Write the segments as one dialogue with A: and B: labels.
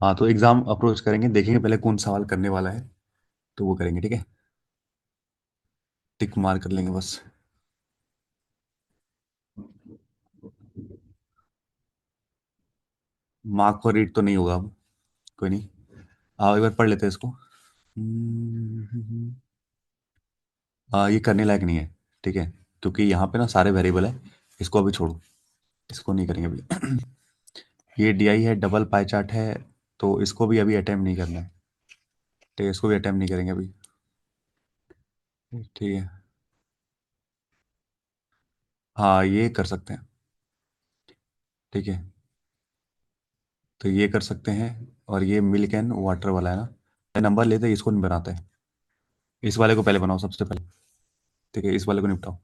A: हाँ, तो exam approach करेंगे, देखेंगे पहले कौन सवाल करने वाला है, तो वो करेंगे, ठीक है। टिक मार कर लेंगे बस। मार्क फॉर रीड तो नहीं होगा अब। कोई नहीं। आओ एक बार पढ़ लेते हैं इसको। ये करने लायक नहीं है, ठीक है, क्योंकि यहाँ पे ना सारे वेरिएबल है। इसको अभी छोड़ो, इसको नहीं करेंगे अभी। ये डीआई है, डबल पाई चार्ट है, तो इसको भी अभी अटेम्प्ट नहीं करना है, ठीक है, इसको भी अटेम्प्ट नहीं करेंगे अभी। ठीक है। हाँ, ये कर सकते हैं, ठीक है, तो ये कर सकते हैं। और ये मिल्क एंड वाटर वाला है ना, नंबर लेते हैं, इसको नहीं बनाते हैं। इस वाले को पहले बनाओ सबसे पहले, ठीक है, इस वाले को निपटाओ।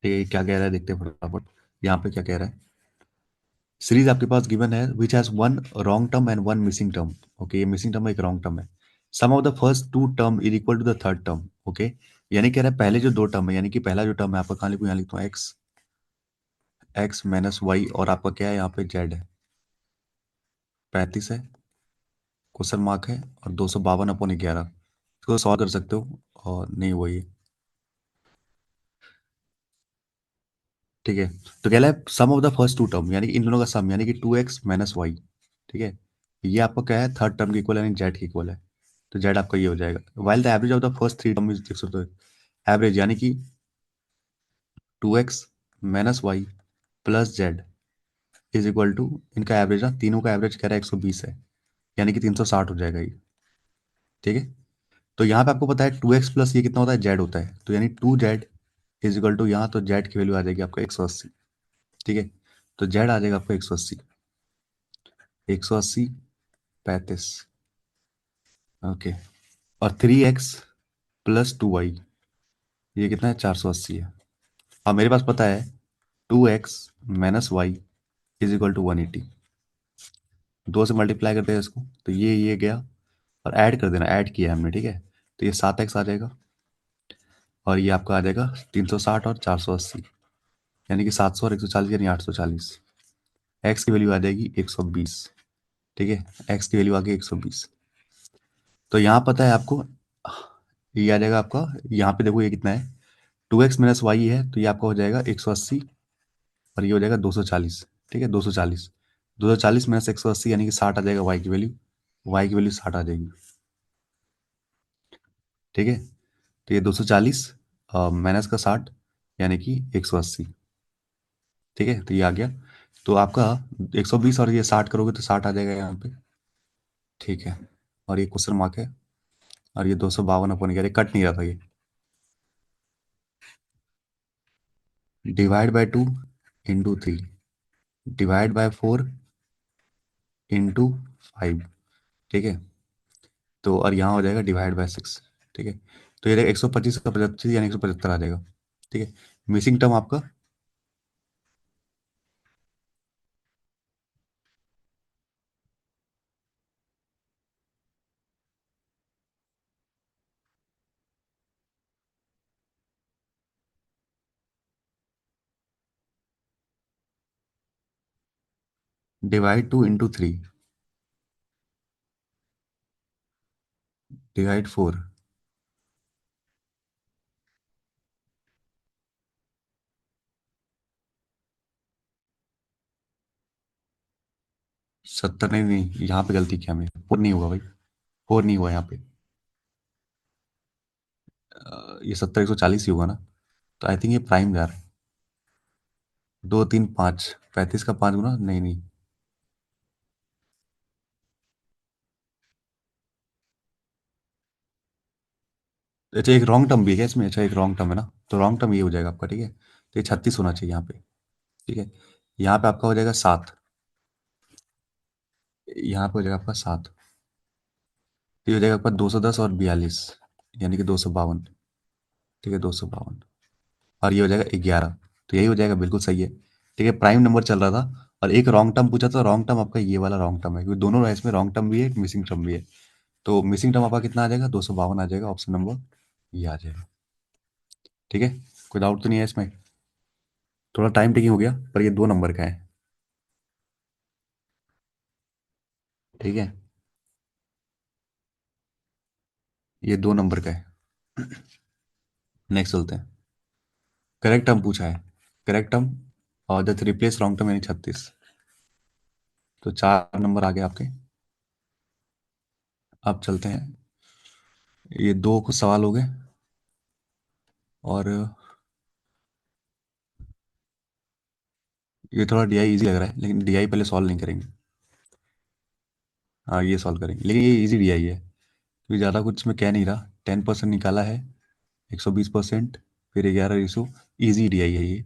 A: ठीक है, क्या कह रहा है देखते हैं फटाफट। यहाँ पे क्या कह रहा है। सीरीज आपके पास गिवन है which has one wrong term and one missing term. Okay, ये मिसिंग टर्म एक रॉन्ग टर्म है। Sum of the first two term is equal to the third term. Okay, यानी कह रहा है पहले जो दो टर्म है, यानी कि पहला जो टर्म है आपका, कहाँ लिखूँ, यहाँ लिखता हूँ एक्स, एक्स माइनस वाई, और आपका क्या है यहाँ पे जेड है, 35 है, क्वेश्चन मार्क है, और 252/11। इसको सॉल्व कर सकते हो, और नहीं वही है, ठीक है। तो कह रहा है sum of the first two term, यानी इन दोनों का सम, यानी कि 2x - y, ठीक है, ये आपका क्या है, थर्ड टर्म के इक्वल, यानी जेड के इक्वल है। तो जेड आपका ये हो जाएगा, while the average of the first three term is, देख सकते हो, एवरेज यानी कि 2x - y plus Z is equal to, इनका एवरेज ना, तीनों का एवरेज कह रहा है 120 है, यानी कि 360 हो जाएगा ये, ठीक है। तो यहाँ पे आपको पता है 2x प्लस ये कितना होता है, जेड होता है, तो यानी 2z इज इक्वल टू, यहाँ तो जेड की वैल्यू आ जाएगी आपको 180, ठीक है। तो जेड आ जाएगा आपको 180, 180, 35, ओके। और 3x प्लस 2y, ये कितना है, 480 है। अब मेरे पास पता है 2x - y is equal to 180, दो से मल्टीप्लाई करते हैं इसको, तो ये गया, और ऐड कर देना, ऐड किया है हमने, ठीक है। तो ये 7x आ जाएगा, और ये आपका आ जाएगा 360 और 480, यानी कि 700 और 140, यानी 840। एक्स की वैल्यू आ जाएगी 120, ठीक है, एक्स की वैल्यू आ गई 120। तो यहाँ पता है आपको, ये आ जाएगा आपका, यहाँ पे देखो ये कितना है, 2x - y है, तो ये आपका हो जाएगा 180, और ये हो जाएगा 240, ठीक है, 240, 240 - 180, यानी कि 60 आ जाएगा वाई की वैल्यू, वाई की वैल्यू 60 आ जाएगी, ठीक है। तो ये 240 माइनस का 60, यानी कि 180, ठीक है, तो ये आ गया। तो आपका 120 और ये 60 करोगे तो 60 आ जाएगा यहाँ पे, ठीक है। और ये क्वेश्चन मार्क है, और ये 252/11 कट नहीं रहा था ये। Divide by 2 into 3, divide by 4 into 5, ठीक है। तो और यहाँ हो जाएगा डिवाइड बाय 6, ठीक है। तो ये 125 का 25, यानी 175 आ जाएगा, ठीक है। मिसिंग टर्म आपका डिवाइड 2 इंटू 3, डिवाइड 4। 70 नहीं, नहीं, यहाँ पे गलती किया हमने, 4 नहीं होगा भाई, 4 नहीं हुआ यहाँ पे। ये 70, 140 ही होगा ना, तो आई थिंक ये प्राइम जा रहा है। 2 3 5, 35 का 5 गुना, नहीं नहीं। अच्छा, एक रॉन्ग टर्म भी है क्या इसमें, अच्छा एक रॉन्ग टर्म है ना, तो रॉन्ग टर्म ये हो जाएगा आपका, ठीक है। तो ये 36 होना चाहिए यहाँ पे, ठीक है। यहाँ पे आपका हो जाएगा 7, यहाँ पे हो जाएगा आपका 7, तो ये हो जाएगा आपका 210 और 42, यानी कि 252, ठीक है, 252। और ये हो जाएगा 11। तो यही हो जाएगा, बिल्कुल सही है। ठीक है, प्राइम नंबर चल रहा था और एक रॉन्ग टर्म पूछा, तो रॉन्ग टर्म आपका ये वाला रॉन्ग टर्म है, क्योंकि दोनों इसमें रॉन्ग टर्म भी है, एक मिसिंग टर्म भी है। तो मिसिंग टर्म आपका कितना आ जाएगा, 252 आ जाएगा, ऑप्शन नंबर ये आ जाएगा। ठीक है, कोई डाउट तो नहीं है इसमें? थोड़ा टाइम टेकिंग हो गया, पर ये 2 नंबर का है। ठीक है, ये 2 नंबर का है। नेक्स्ट चलते हैं। करेक्ट टर्म पूछा है, करेक्ट टर्म और द रिप्लेस रॉन्ग टर्म यानी 36। तो 4 नंबर आ गए आपके। अब चलते हैं, ये दो कुछ सवाल हो गए। और ये थोड़ा डीआई इजी लग रहा है, लेकिन डीआई पहले सॉल्व नहीं करेंगे। हाँ, ये सॉल्व करेंगे, लेकिन ये इजी डीआई है, क्योंकि ज़्यादा कुछ इसमें कह नहीं रहा। 10% निकाला है, 120%, फिर 11 रिसो। इजी डीआई है ये।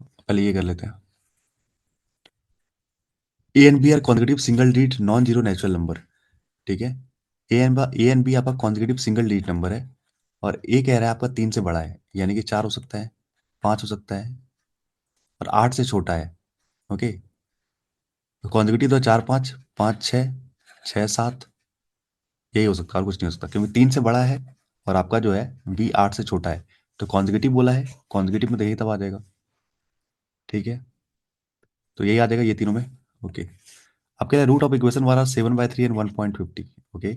A: पहले ये कर लेते हैं। A and B are consecutive single digit non zero natural number. ठीक है, ए एंड बी आपका कॉन्जिक्यूटिव सिंगल डिजिट नंबर है, और ए कह रहा है आपका 3 से बड़ा है, यानी कि 4 हो सकता है, 5 हो सकता है, और 8 से छोटा है। ओके, तो कॉन्जिक्यूटिव तो 4 5, 5 6, 6 7, यही हो सकता है, और कुछ नहीं हो सकता, क्योंकि 3 से बड़ा है और आपका जो है बी 8 से छोटा है। तो कॉन्जिक्यूटिव बोला है, कॉन्जिक्यूटिव में तो यही तब आ जाएगा। ठीक है, तो यही आ जाएगा ये तीनों में। ओके, आपके लिए रूट ऑफ इक्वेशन वाला 7/3 एंड 1.50। ओके,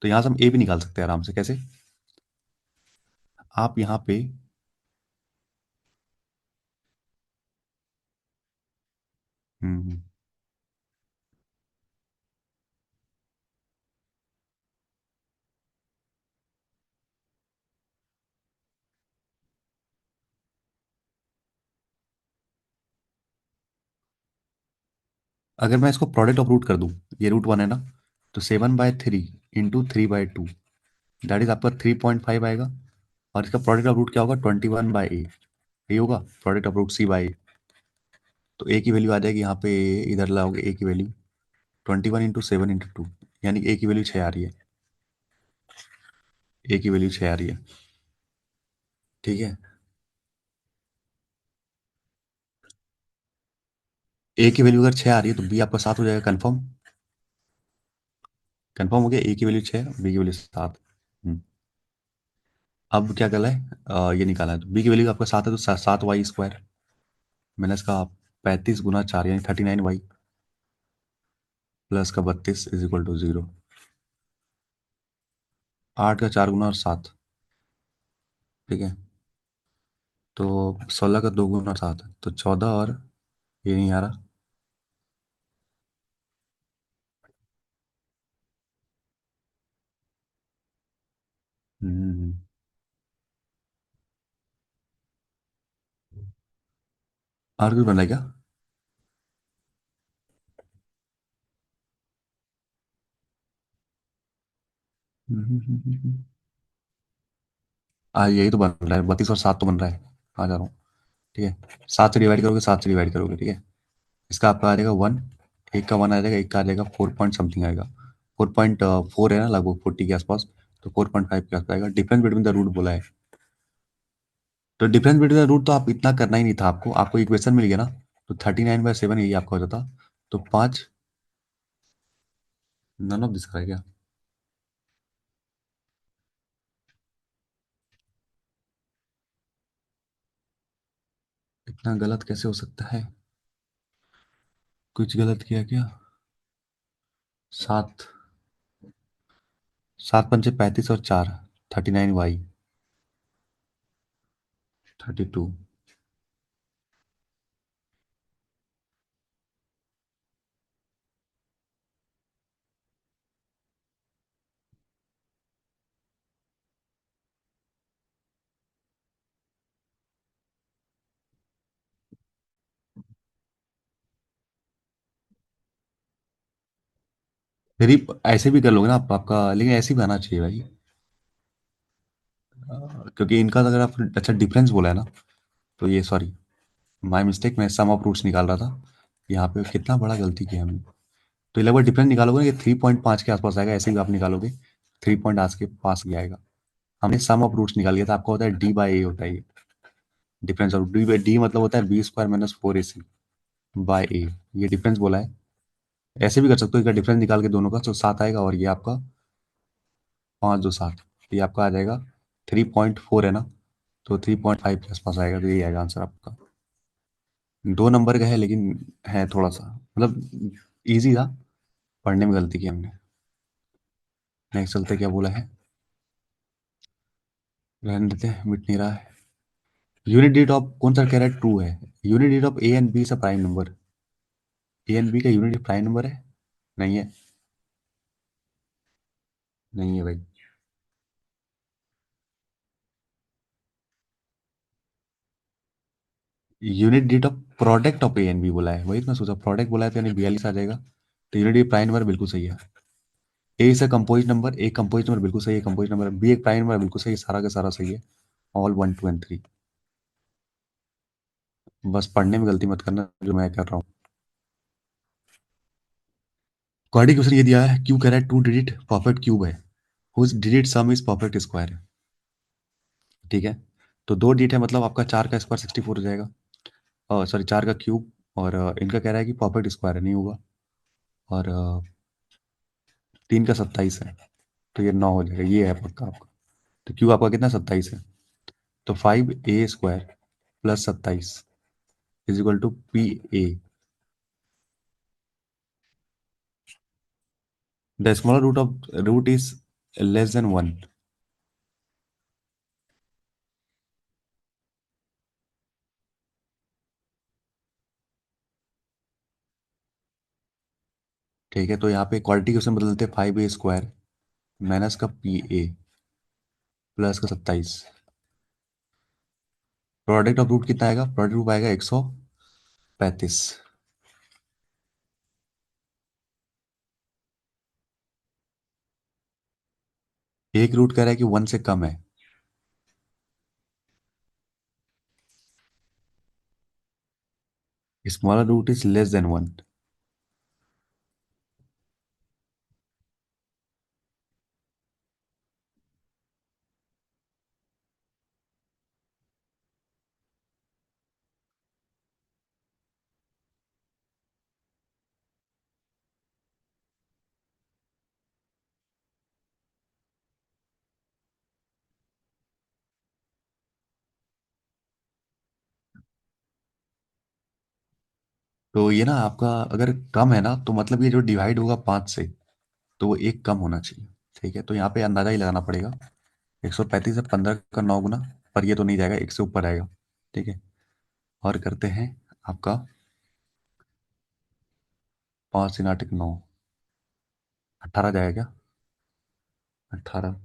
A: तो यहाँ से हम ए भी निकाल सकते हैं आराम से। कैसे? आप यहाँ पे हम्म, अगर मैं इसको प्रोडक्ट ऑफ रूट कर दूं, ये रूट 1 है ना, तो 7/3 इंटू 3/2, दैट इज आपका 3.5 आएगा। और इसका प्रोडक्ट ऑफ रूट क्या होगा, 21/a। ये होगा प्रोडक्ट ऑफ रूट c/a। तो ए की वैल्यू आ जाएगी यहाँ पे, इधर लाओगे ए की वैल्यू, 21 × 7 × 2, यानी ए की वैल्यू 6 आ रही है। ए की वैल्यू 6 आ रही है। ठीक है, ए की वैल्यू अगर 6 आ रही है, तो बी आपका 7 हो जाएगा, कंफर्म। कंफर्म हो गया, ए की वैल्यू 6, बी की वैल्यू 7। अब क्या करना है, ये निकालना है। तो बी की वैल्यू आपका 7 है, तो 7y², मैंने इसका 35 × 4 यानी 39y, प्लस का 32 इज इक्वल टू 0। 8 का 4 गुना और 7। ठीक है, तो 16 का 2 गुना 7, तो 14, और ये नहीं आ रहा। हम्म, और कुछ बन रहा है क्या? यही तो बन रहा है, 32 और 7 तो बन रहा है। आ जा रहा हूँ। ठीक है, 7 से डिवाइड करोगे, 7 से डिवाइड करोगे, ठीक है। इसका आपका आ जाएगा 1, एक का 1 आ जाएगा, एक का आ जाएगा 4 पॉइंट समथिंग आएगा। 4.4 है ना, लगभग 40 के आसपास। तो 4.5 के आसपास आएगा। डिफरेंस बिटवीन द रूट बोला है, तो डिफरेंस बिटवीन द रूट तो आप इतना करना ही नहीं था, आपको इक्वेशन मिल गया ना। तो 39/7 यही आपका हो जाता। तो 5, नन ऑफ दिस है क्या? इतना गलत कैसे हो सकता है? कुछ गलत किया क्या? 7, 7 × 5 = 35 और 4, 39y, 32। फिर ऐसे भी कर लोगे ना आप, आपका लेकिन ऐसे भी आना चाहिए भाई। क्योंकि इनका तो अगर आप अच्छा डिफरेंस बोला है ना, तो ये सॉरी, माय मिस्टेक, मैं सम ऑफ रूट्स निकाल रहा था। यहाँ पे कितना बड़ा गलती किया हमने। तो ये लगभग डिफरेंस निकालोगे ना, ये 3.5 के आसपास आएगा, ऐसे ही आप निकालोगे 3 पॉइंट आज के पास ही आएगा। हमने सम ऑफ रूट्स निकाल लिया था, आपका होता है डी बाई ए होता है ये। Difference of D by D मतलब होता है B square minus four A C by A. ये डिफरेंस बोला है। ऐसे भी कर सकते हो, इसका डिफरेंस निकाल के दोनों का तो सात आएगा, और ये आपका पाँच दो सात, ये आपका आ जाएगा 3.4 है ना, तो 3.5 के आसपास आएगा, तो ये आएगा आंसर आपका। दो नंबर का है लेकिन है थोड़ा सा मतलब इजी था, पढ़ने में गलती की हमने। नेक्स्ट चलते, क्या बोला है, रहने देते हैं, मिट नहीं रहा है। यूनिट डिजिट ऑफ कौन सा कह रहा है, टू है। Unit digit of A and B से prime number, A and B का यूनिट प्राइम नंबर है, नहीं है, नहीं है भाई। Unit digit of product of A and B बोला है, वही तो मैं सोचा, प्रोडक्ट बोला है तो यानी 42 आ जाएगा। तो यूनिट डिजिट प्राइम नंबर बिल्कुल सही है। ए इज अ कंपोजिट नंबर, एक कंपोजिट नंबर बिल्कुल सही है, कंपोजिट नंबर बी एक प्राइम नंबर बिल्कुल सही है, सारा का सारा सही है। All one two and three. बस पढ़ने में गलती मत करना जो मैं कर रहा हूँ। क्वाड्रेटिक क्वेश्चन ये दिया है, क्यू कह रहा है टू डिजिट परफेक्ट क्यूब है, whose digit sum is perfect square है। ठीक है, तो दो डिजिट है मतलब आपका चार का स्क्वायर 64 हो जाएगा, और सॉरी चार का क्यूब, और इनका कह रहा है कि परफेक्ट स्क्वायर है, नहीं होगा। और तीन का 27 है, तो ये 9 हो जाएगा, ये है पक्का आपका। तो क्यू आपका कितना 27 है, तो 5a² plus 27 is equal to PA। The smaller root of root is less than one. ठीक है, तो यहाँ पे क्वालिटी क्वेश्चन बदलते 5a² माइनस का PA प्लस का 27। प्रोडक्ट ऑफ रूट कितना आएगा, प्रोडक्ट रूट आएगा 135। एक रूट कह रहा है कि वन से कम है, smaller root is less than one. तो ये ना आपका अगर कम है ना, तो मतलब ये जो डिवाइड होगा पाँच से, तो वो एक कम होना चाहिए। ठीक है, तो यहाँ पे अंदाजा ही लगाना पड़ेगा। 135 है, 15 का 9 गुना, पर ये तो नहीं जाएगा, एक से ऊपर आएगा। ठीक है, और करते हैं आपका 5 3 8 9, 18 जाएगा क्या, 18,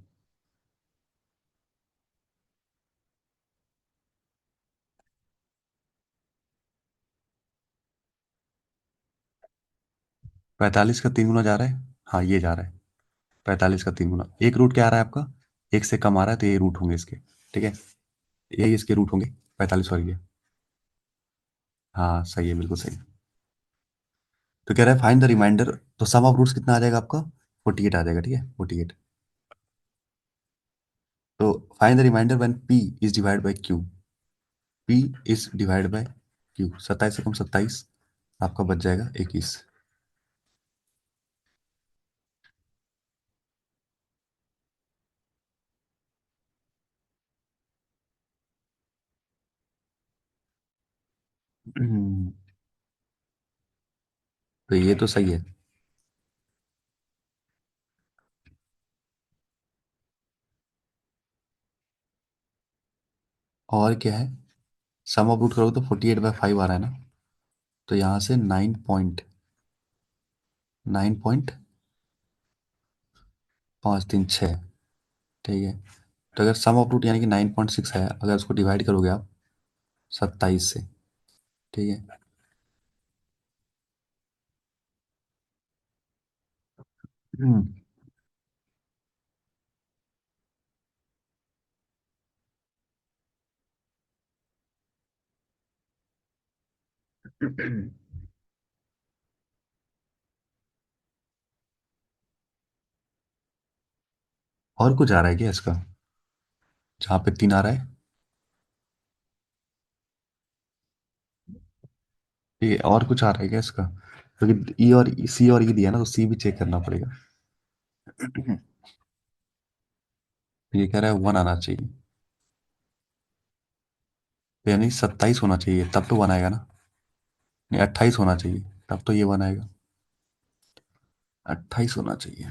A: 45 का 3 गुना जा रहा है, हाँ ये जा रहा है, 45 का 3 गुना, एक रूट क्या आ रहा है आपका, एक से कम आ रहा है, तो ये रूट होंगे इसके। ठीक है, यही इसके रूट होंगे, 45 और ये। हाँ सही है, बिल्कुल सही। तो कह रहा है फाइंड द रिमाइंडर, तो सम ऑफ रूट्स कितना आ जाएगा आपका, 48 आ जाएगा। ठीक है, 48। तो find the reminder when P is divide by Q। P is divide by Q, 27 से कम 27, आपका बच जाएगा 21। तो ये तो सही है। और क्या है, सम ऑफ रूट करोगे तो 48/5 आ रहा है ना, तो यहाँ से 9.9.536। ठीक है, तो अगर सम ऑफ रूट यानी कि 9.6 है, अगर उसको डिवाइड करोगे आप 27 से। ठीक है। हम्म। और कुछ आ रहा है क्या इसका, जहाँ पे 3 आ रहा है। ये और कुछ आ रहा है क्या इसका? क्योंकि ई और सी और ई दिया ना, तो सी भी चेक करना पड़ेगा। ये कह रहा है 1 आना चाहिए, तो यानी 27 होना चाहिए, तब तो 1 आएगा ना। नहीं, 28 होना चाहिए, तब तो ये 1 आएगा। 28 होना चाहिए।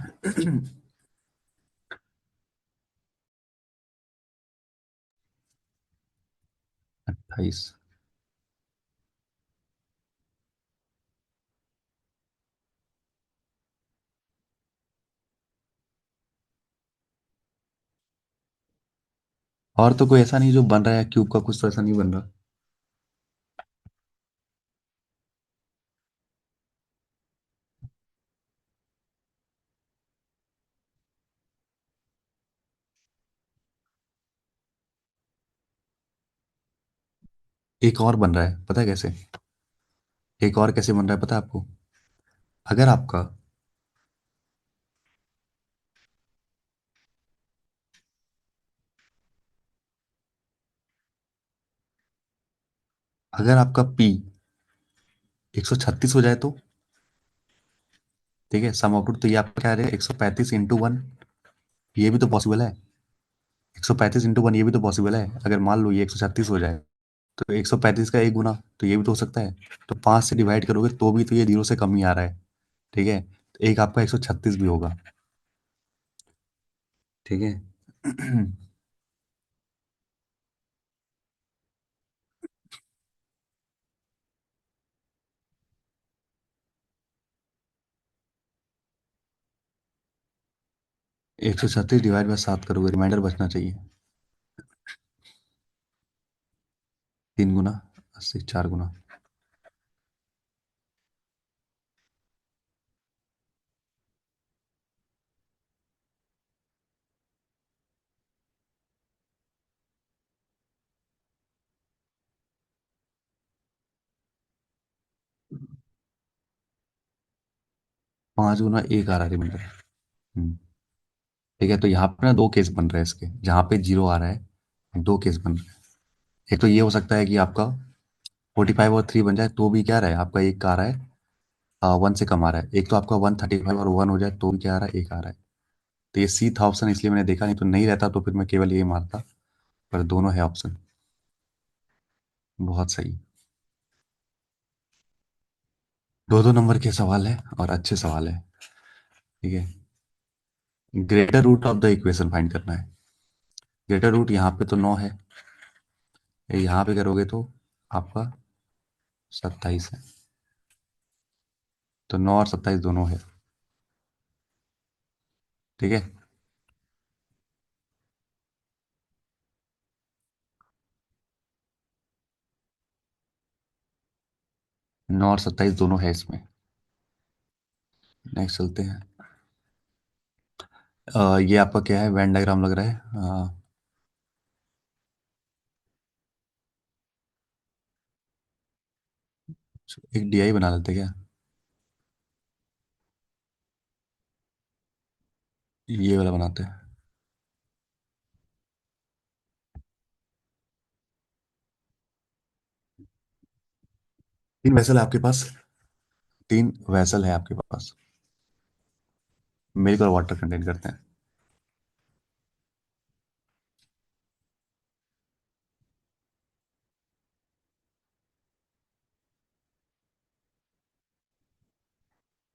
A: 28। और तो कोई ऐसा नहीं जो बन रहा है क्यूब का, कुछ तो ऐसा नहीं बन रहा। एक और बन रहा है, पता है कैसे? एक और कैसे बन रहा है पता है आपको? अगर आपका अगर आपका पी 136 हो जाए तो, ठीक है, सम आउटपुट, तो ये आपका क्या है, 135 × 1। ये भी तो पॉसिबल है। 135 × 1 ये भी तो पॉसिबल है, अगर मान लो ये 136 हो जाए, तो 135 का एक गुना, तो ये भी तो हो सकता है। तो 5 से डिवाइड करोगे तो भी तो ये 0 से कम ही आ रहा है। ठीक है, तो एक आपका 136 भी होगा। ठीक है। 136 डिवाइड बाय 7 करोगे, रिमाइंडर बचना चाहिए। 3 × 80, 4 गुना। 5 गुना एक आ रहा है रिमाइंडर। हम्म। ठीक है, तो यहाँ पे ना दो केस बन रहे हैं इसके, जहाँ पे 0 आ रहा है, दो केस बन रहे हैं। एक तो ये हो सकता है कि आपका 45 और 3 बन जाए तो भी क्या रहा है, आपका एक का आ रहा है, 1 से कम आ रहा है। एक तो आपका 135 और 1 हो जाए तो भी क्या आ रहा है, एक आ रहा है। तो ये सी था ऑप्शन, इसलिए मैंने देखा, नहीं तो नहीं रहता तो फिर मैं केवल ये मानता। पर दोनों है ऑप्शन। बहुत सही। दो दो नंबर के सवाल है और अच्छे सवाल है। ठीक है। Greater root of the equation find करना है। ग्रेटर रूट यहाँ पे तो 9 है, यहाँ पे करोगे तो आपका 27 है। तो 9 और 27 दोनों है। ठीक है। 9 और 27 दोनों है इसमें। नेक्स्ट चलते हैं। ये आपका क्या है, वेन डायग्राम लग रहा है। एक डीआई बना लेते क्या? ये वाला बनाते हैं। 3 वैसल है आपके पास। 3 वैसल है आपके पास। मिल्क और वाटर कंटेन करते हैं।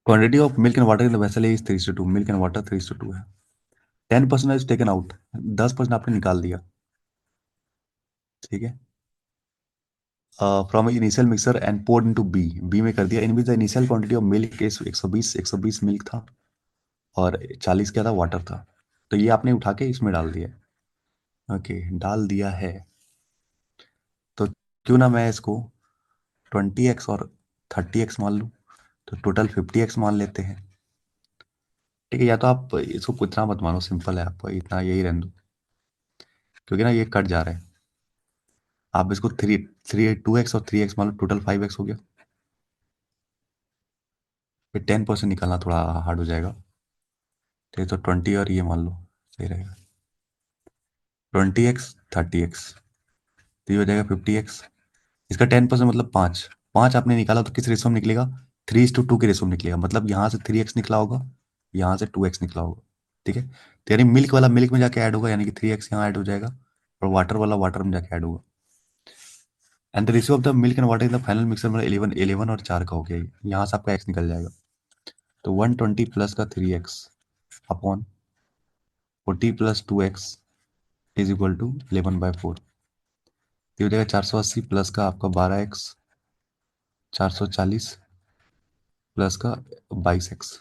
A: Quantity of milk and water in the vessel is 3:2, milk and water 3:2 है। 10% इज टेकन आउट, 10% आपने निकाल दिया। ठीक है। From initial mixer and poured into B, B में कर दिया। In which the initial quantity of milk is 120 milk था, और 40 क्या था, वाटर था। तो ये आपने उठा के इसमें डाल दिया। ओके, डाल दिया है। तो क्यों ना मैं इसको 20x और 30x मान लूँ, तो टोटल 50x मान लेते हैं। ठीक है, या तो आप इसको इतना मत मानो, सिंपल है, आपको इतना यही रहने दो, क्योंकि ना ये कट जा रहा है। आप इसको थ्री थ्री 2x और 3x मान लो, टोटल 5x हो गया। फिर 10% निकालना थोड़ा हार्ड हो जाएगा। ठीक है, तो 20 और ये मान लो, सही रहेगा। 20x 30x, तो ये हो जाएगा 50x। इसका 10% मतलब 5, 5 आपने निकाला तो किस रेशो में निकलेगा? 3:2 के रेशो में निकलेगा, मतलब यहाँ से 3x निकला होगा, यहाँ से 2x निकला होगा। ठीक है, तो यानी मिल्क वाला मिल्क में जाके ऐड होगा, यानी कि 3x यहाँ ऐड हो जाएगा, और वाटर वाला वाटर में जाके ऐड होगा। And the ratio of the milk and water in the final mixer मतलब 11 11 और 4 का हो गया, यहाँ से आपका x निकल जाएगा। तो 120 प्लस का 3x upon 40 plus 2x is equal to 11/4। ये हो जाएगा 480 प्लस का आपका 12x, 440 प्लस का 22x,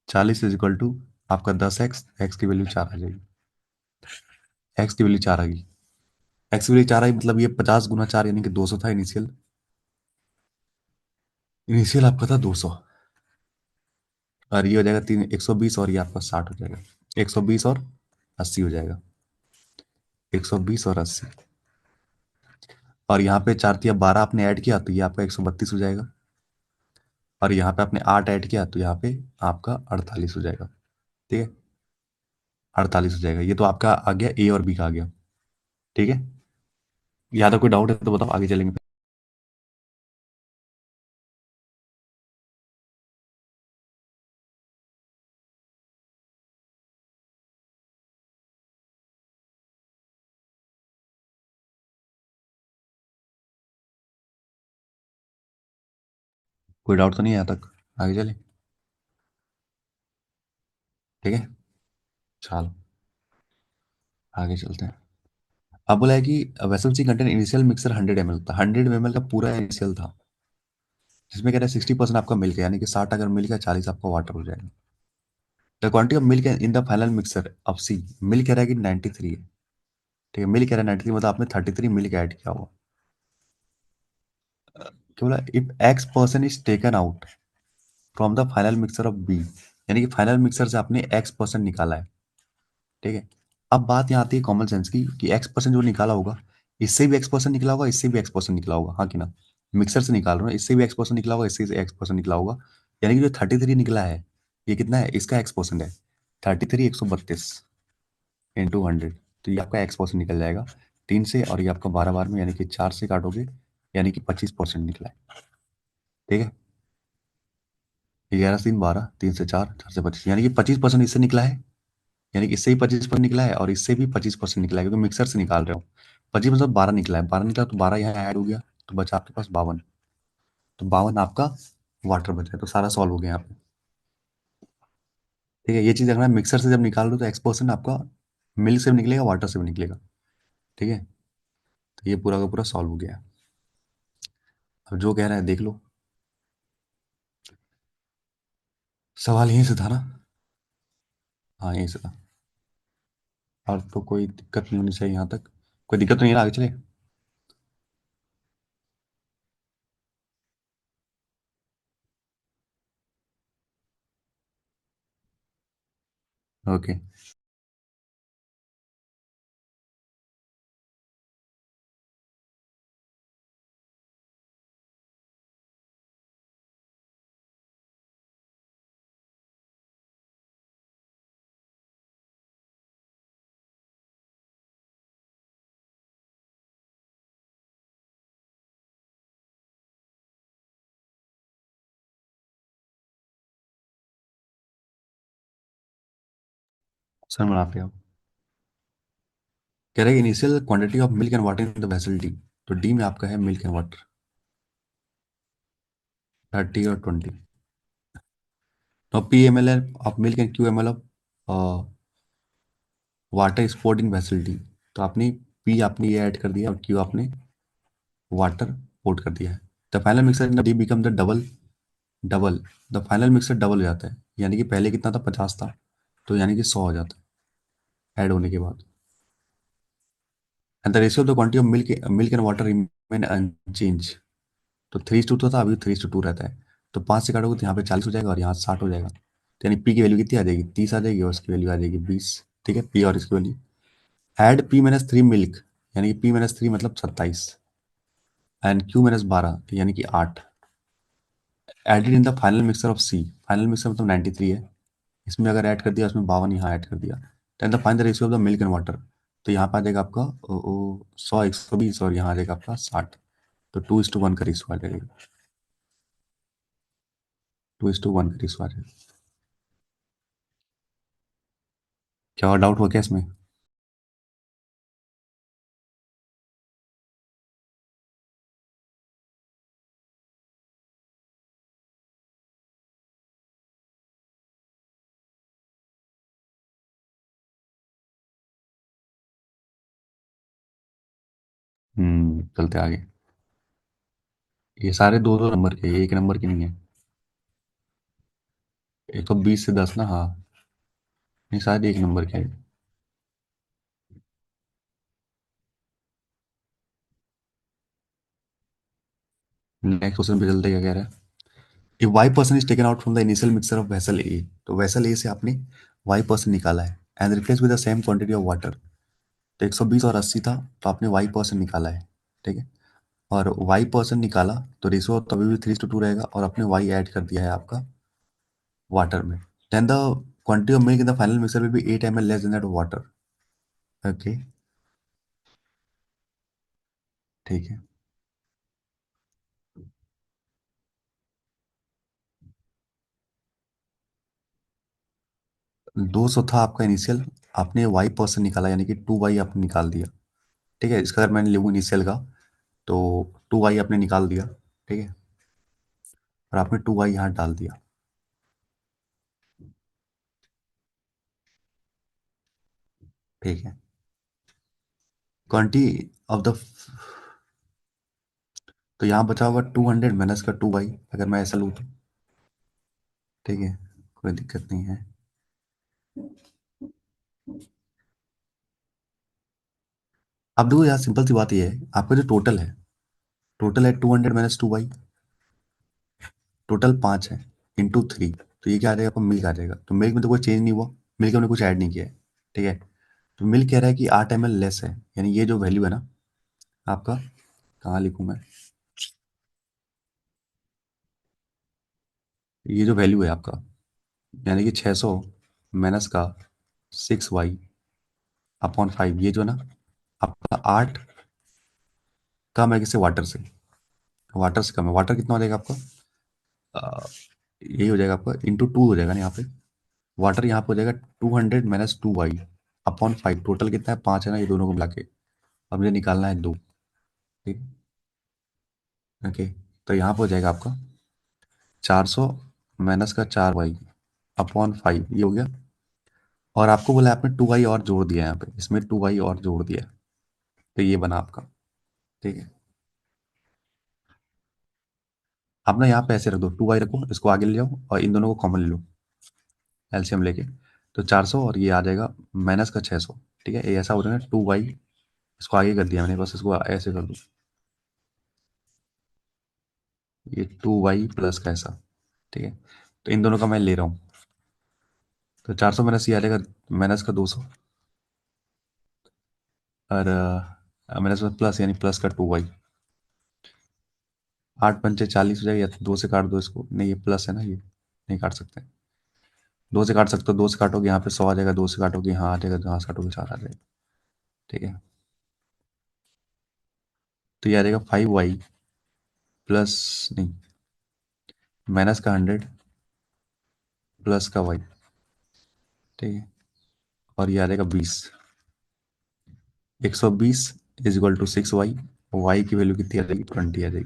A: 40 इज इक्वल टू आपका 10x, x की वैल्यू 4 आ जाएगी, x की वैल्यू 4 आ गई। x की वैल्यू 4 आई मतलब ये 50 × 4 यानी कि 200 था इनिशियल, इनिशियल आपका था 200, और ये हो जाएगा 120, और ये आपका 60 हो जाएगा, 120 और 80 हो जाएगा, 120 और 80। और यहाँ पे 4×12 आपने ऐड किया तो ये आपका 132 हो जाएगा, और यहाँ पे आपने 8 ऐड किया तो यहाँ पे आपका 48 हो जाएगा। ठीक है, 48 हो जाएगा। ये तो आपका आ गया ए और बी का आ गया। ठीक है, यहाँ तक कोई डाउट है तो बताओ, आगे चलेंगे। कोई डाउट तो नहीं है यहाँ तक, आगे चले? ठीक है, चलो आगे चलते हैं। अब बोला है कि वेसल सी कंटेन इनिशियल मिक्सर 100 ml था, 100 ml का पूरा इनिशियल था, जिसमें कह रहा है 60% आपका मिल्क है, यानी कि 60 अगर मिल्क है 40 आपका वाटर हो जाएगा। The quantity of milk in the final mixer अब सी, मिल्क कह रहा है कि 93 है। ठीक है, मिल्क कह रहा है 93, मतलब आपने 33 मिल्क ऐड किया हुआ। क्या बोला? If x% is taken out from the final mixer of बी, यानी कि फाइनल मिक्सर से आपने x% निकाला है। ठीक है, अब बात यहाँ आती है कॉमन सेंस की कि x% जो निकाला होगा, इससे भी x% निकला होगा, इससे भी x% निकला होगा, हाँ कि ना? मिक्सर से निकाल रहा हूँ, इससे भी x% निकला होगा, इससे x% निकला होगा, यानी कि जो 33 निकला है, ये कितना है? इसका x% है 33, 132 इंटू 100, तो ये आपका x% निकल जाएगा 3 से, और ये आपका 12 बार में, यानी कि 4 से काटोगे, यानी कि 25% निकला है। ठीक है, 11 3 12, 3 से 4, 4 से 25, यानी कि 25% इससे निकला है, यानी कि इससे ही 25% निकला है, और इससे भी 25% निकला है, क्योंकि मिक्सर से निकाल रहे हो। 25 मतलब 12 निकला है, 12 निकला तो 12 यहाँ ऐड हो गया, तो बचा आपके पास 52, तो 52 आपका वाटर बचा है, तो सारा सॉल्व हो गया यहाँ पे। ठीक है, ये चीज रखना, मिक्सर से जब निकाल रहे हो तो x% आपका मिल्क से भी निकलेगा, वाटर से भी निकलेगा। ठीक है, तो ये पूरा का पूरा सॉल्व हो गया। अब जो कह रहा है देख लो, सवाल यहीं से था ना? हाँ यहीं से था, और तो कोई दिक्कत नहीं होनी चाहिए यहाँ तक, कोई दिक्कत तो नहीं है ना, आगे चले? ओके। सर बनाते हो, कह रहे हैं initial quantity of milk and water in the vessel D, तो डी में आपका है मिल्क एंड वाटर 30 और 20, तो p ml of milk and q ml of water sport in vessel D, तो आपने p आपने ये ऐड कर दिया, और q आपने वाटर पोर्ट कर दिया है। The final mixer in the D become the double, double, the final mixer double हो जाता है, यानी कि पहले कितना था? 50 था, तो यानी कि 100 हो जाता है ऐड होने के बाद। And the ratio of the quantity of milk and water remain unchanged, तो 3:2 था, अभी 3:2 रहता है, तो 5 से काटोगे तो यहाँ पे 40 हो जाएगा, और यहाँ 60 हो जाएगा, तो यानी पी की वैल्यू कितनी आ जाएगी? 30 आ जाएगी, और इसकी वैल्यू आ जाएगी 20। ठीक है, पी और इसकी वैल्यू, एड p-3 मिल्क, यानी कि p-3 मतलब 27, एंड q-12 यानी कि 8, added in the final mixer of C, final mixer मतलब 93 है, इसमें अगर ऐड कर दिया, उसमें 52 यहाँ ऐड कर दिया, then the find the ratio of the milk and water. तो यहाँ पे आ जाएगा आपका 100 120, और यहाँ आ जाएगा आपका 60। तो 2:1 का रेशियो आ जाएगा। 2:1 का रेशियो आ जाएगा। क्या और डाउट हुआ क्या इसमें? चलते आगे। ये सारे दो दो नंबर के, एक नंबर की नहीं है। 120 से 10 ना, हाँ। नहीं, शायद एक नंबर के है। नेक्स्ट क्वेश्चन पे चलते, क्या कह रहा है? If y person is taken out from the initial mixture of vessel A, तो vessel A से आपने y person निकाला है and replaced with the same quantity of water। तो 120 और 80 था, तो आपने y person निकाला है, ठीक है। और y person निकाला तो रेशियो तभी भी 3:2 रहेगा, और आपने y ऐड कर दिया है आपका वाटर में। Then the quantity of milk in the final mixer will be 8 ml less than that of water. Okay, ठीक है। 200 था आपका इनिशियल, आपने y पर्सन निकाला, यानी कि 2y आपने निकाल दिया, ठीक है। इसका अगर मैंने लिखूँ इनिशियल का, तो 2y आपने निकाल दिया, ठीक है। और आपने 2y यहाँ डाल दिया, ठीक है। क्वांटिटी ऑफ द, तो यहाँ बचा होगा 200 माइनस का 2y, अगर मैं ऐसा लूँ तो, ठीक है। कोई दिक्कत नहीं है। अब देखो यार, सिंपल सी बात ये है, आपका जो टोटल है 200 - 2y, टोटल 5 है, इंटू 3। तो ये क्या आ जाएगा आपका? मिल्क आ जाएगा। तो मिल्क में तो कोई चेंज नहीं हुआ, मिल्क में हमने कुछ ऐड नहीं किया है, ठीक है। तो मिल्क कह रहा है कि 8 ml लेस है, यानी ये जो वैल्यू है ना आपका, कहाँ लिखूँ मैं? ये जो वैल्यू है आपका, यानी कि 600 माइनस का 6y अपॉन 5, ये जो ना आपका 8 कम है किससे? वाटर से। वाटर से कम है। वाटर कितना हो जाएगा आपका? यही हो जाएगा आपका, इंटू 2 हो जाएगा ना यहाँ पे। वाटर यहाँ पे हो जाएगा 200 - 2y अपॉन 5। टोटल कितना है? 5 है ना, ये दोनों को मिला के। अब मुझे निकालना है 2, ठीक। ओके, तो यहाँ पे हो जाएगा आपका 400 माइनस का 4y अपॉन 5, ये हो गया। और आपको बोला आपने 2y और जोड़ दिया है, यहाँ पे इसमें 2y और जोड़ दिया है, तो ये बना आपका, ठीक है। अब ना यहाँ पे ऐसे रख दो, 2y रखो, इसको आगे ले जाओ और इन दोनों को कॉमन ले लो, एलसीएम लेके। तो 400 और ये आ जाएगा माइनस का 600, ठीक है। ये ऐसा हो जाएगा 2y, इसको आगे कर दिया मैंने, बस इसको ऐसे कर दो, ये 2y प्लस का ऐसा, ठीक है। तो इन दोनों का मैं ले रहा हूँ, तो 400 माइनस ये आ जाएगा माइनस का 200, और माइनस में प्लस, यानी प्लस का 2y। 8 पंचे 40 हो जाएगा, या तो 2 से काट दो इसको, नहीं ये प्लस है ना, ये नहीं काट सकते। 2 से काट सकते हो, 2 से काटोगे यहाँ पे 100 आ जाएगा, 2 से काटोगे यहाँ आ जाएगा, जहाँ से काटोगे 4 आ जाएगा, ठीक है। तो ये आ जाएगा 5y प्लस, नहीं, माइनस का 100 प्लस का y, ठीक है। और ये आ जाएगा 20। 120 is equal to 6y, y की वैल्यू कितनी आ जाएगी? 20 आ जाएगी,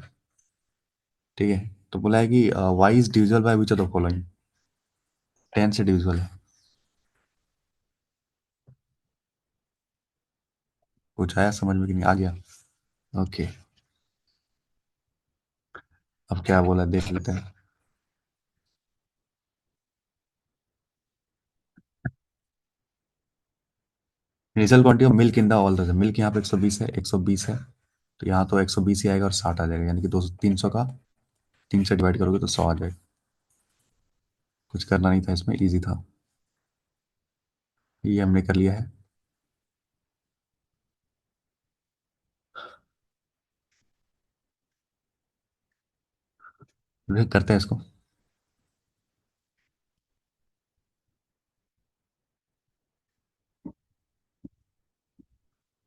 A: ठीक है। तो बोला है कि y is divisible by which of the following? 10 से डिविजिबल है। कुछ आया समझ में कि नहीं? आ गया? ओके, अब क्या बोला देख लेते हैं। Initial quantity of milk in the all the, milk यहाँ पे 120 है, 120 है, तो यहाँ तो 120 ही आएगा और 60 आ जाएगा, यानी कि 200 300 का 3 से डिवाइड करोगे तो 100 आ जाएगा। कुछ करना नहीं था इसमें, इजी था। ये हमने कर लिया है। फिर करते हैं इसको।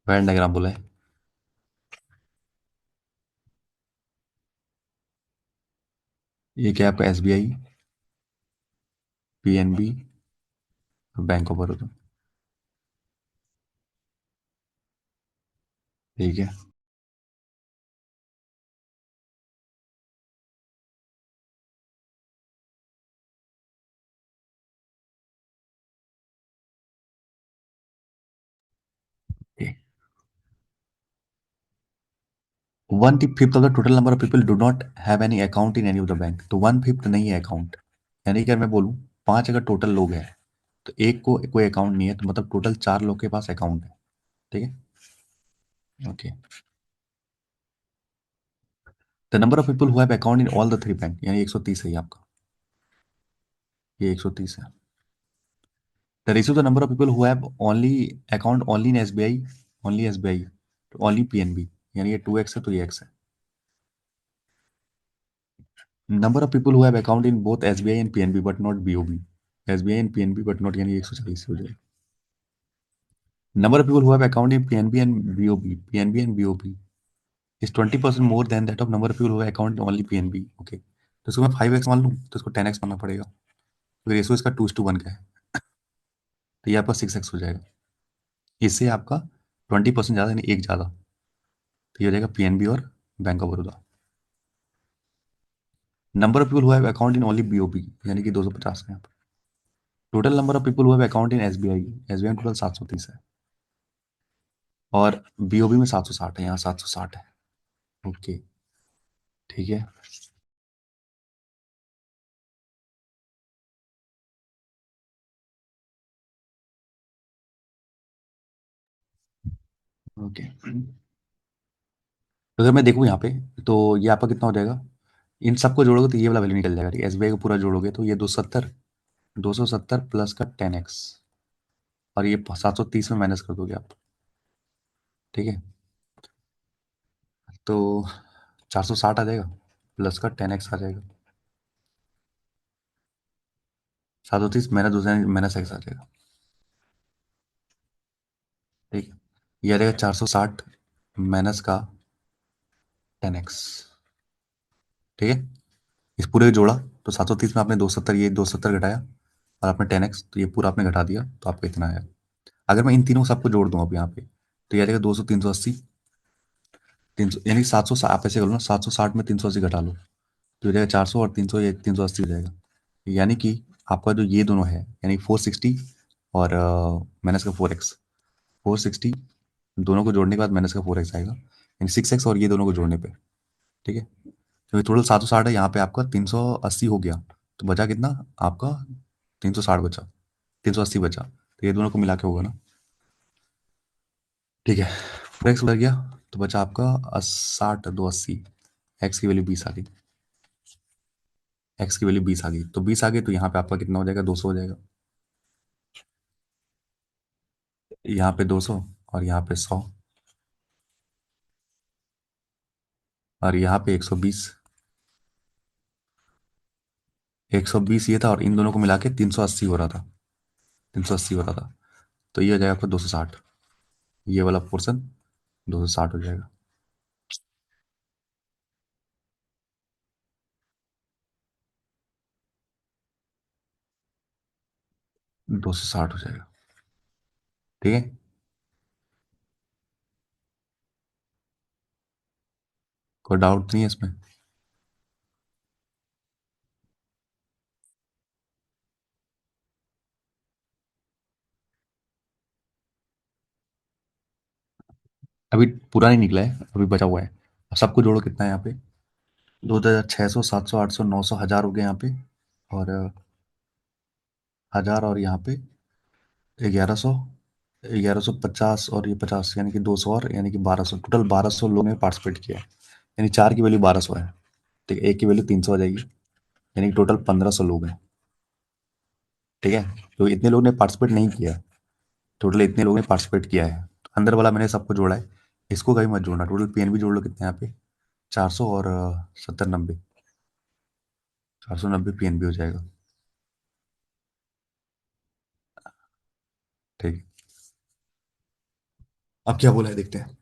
A: वेन डायग्राम बोला है। ये क्या है आपका? S B I, P N B, bank of Baroda. ठीक है। One fifth of the total number of people do not have any account in any of the bank. तो वन फिफ्थ नहीं है अकाउंट। यानी कि अगर मैं बोलूँ पांच अगर टोटल लोग हैं तो एक को कोई अकाउंट नहीं है, तो मतलब टोटल चार लोग के पास अकाउंट है। ठीक है। Okay. The number of people who have account in all the three bank, यानी 130 है ये आपका। ये 130 है। The ratio the number of people who have only account only in SBI, only SBI, only PNB, यानी ये 2x है तो ये x है। Number of people who have account in both SBI and PNB but not BOB, SBI and PNB but not, यानी 140 हो जाएगा। Number of people who have account in PNB and BOB, PNB and BOB is 20% more than that of number of people who have account only PNB. Okay, तो इसको मैं 5x मान लूँ तो इसको 10x मानना पड़ेगा। तो रेशियो इसका 2:1 का है, तो ये आपका 6x हो जाएगा। इससे आपका 20% ज़्यादा, यानी एक ज़्यादा। तो ये हो जाएगा पीएनबी और bank of Baroda. Number of people who have account in only BOB, यानी कि 250 है यहाँ पर। Total number of people who have account in SBI, SBI में टोटल 730 है, और बीओबी में 760 है, यहाँ 760 है। ओके। ठीक है। ओके, तो अगर मैं देखूँ यहाँ पे, तो ये आपका कितना हो जाएगा? इन सबको जोड़ोगे तो ये वाला वैल्यू निकल जाएगा। एसबीआई को पूरा जोड़ोगे तो ये 270 प्लस का 10x, और ये 730 में माइनस कर दोगे आप। ठीक है। तो 460 आ जाएगा, प्लस का 10x आ जाएगा। 730 माइनस दूसरा माइनस x आ जाएगा। ठीक है। ये आ जाएगा 460 माइनस का 10x। ठीक है। इस पूरे को जोड़ा तो 730 में आपने 270, ये 270 घटाया, और आपने 10x, तो ये पूरा आपने घटा दिया, तो आपको इतना आया। अगर मैं इन तीनों सबको जोड़ दूँ अब यहाँ पे, तो ये आ जाएगा 200, 380, 300, यानी 700। आप ऐसे करो ना, 760 में 380 घटा लो तो हो जाएगा 400, और 300, ये 380 हो जाएगा। यानी कि आपका जो ये दोनों है, यानी 460 और माइनस का 4x, 460 दोनों को जोड़ने के बाद माइनस का 4x आएगा, यानी 6x, और ये दोनों को जोड़ने पे। ठीक है। तो टोटल 760 है, यहाँ पे आपका 380 हो गया, तो बचा कितना आपका? 360 बचा, 380 बचा, तो ये दोनों को मिला के होगा ना। ठीक है। 4x बच गया, तो बचा आपका 60, 280, एक्स की वैल्यू 20 आ गई। एक्स की वैल्यू 20 आ गई, तो 20 आ गई, तो यहाँ पे आपका कितना हो जाएगा? 200 हो जाएगा। यहाँ पे 200, और यहाँ पे 100, और यहाँ पे 120। 120 ये था, और इन दोनों को मिला के 380 हो रहा था, 380 हो रहा था। तो ये हो जाएगा आपका 260, ये वाला पोर्सन 260 हो जाएगा। 260 हो जाएगा। ठीक है। कोई डाउट नहीं है इसमें? अभी पूरा नहीं निकला है, अभी बचा हुआ है। अब सबको जोड़ो, कितना है यहाँ पे? 2600, 700, 800, 900, 1000 हो गए यहाँ पे, और 1000, और यहाँ पे 1100, 1150, और ये 50, यानी कि 200, और यानी कि 1200, टोटल 1200 लोगों ने पार्टिसिपेट किया है। यानी चार की वैल्यू 1200 है। ठीक है, एक की वैल्यू 300 आ जाएगी, यानी कि टोटल 1500 लोग हैं। ठीक है। तो इतने लोगों ने पार्टिसिपेट नहीं किया, टोटल इतने लोगों ने पार्टिसिपेट किया है। तो अंदर वाला मैंने सबको जोड़ा है, इसको कहीं मत जोड़ना। टोटल पीएनबी जोड़ लो, कितने यहाँ पे? 400, और 70, 90, 490 पीएनबी हो जाएगा। ठीक है। अब क्या बोला है देखते हैं।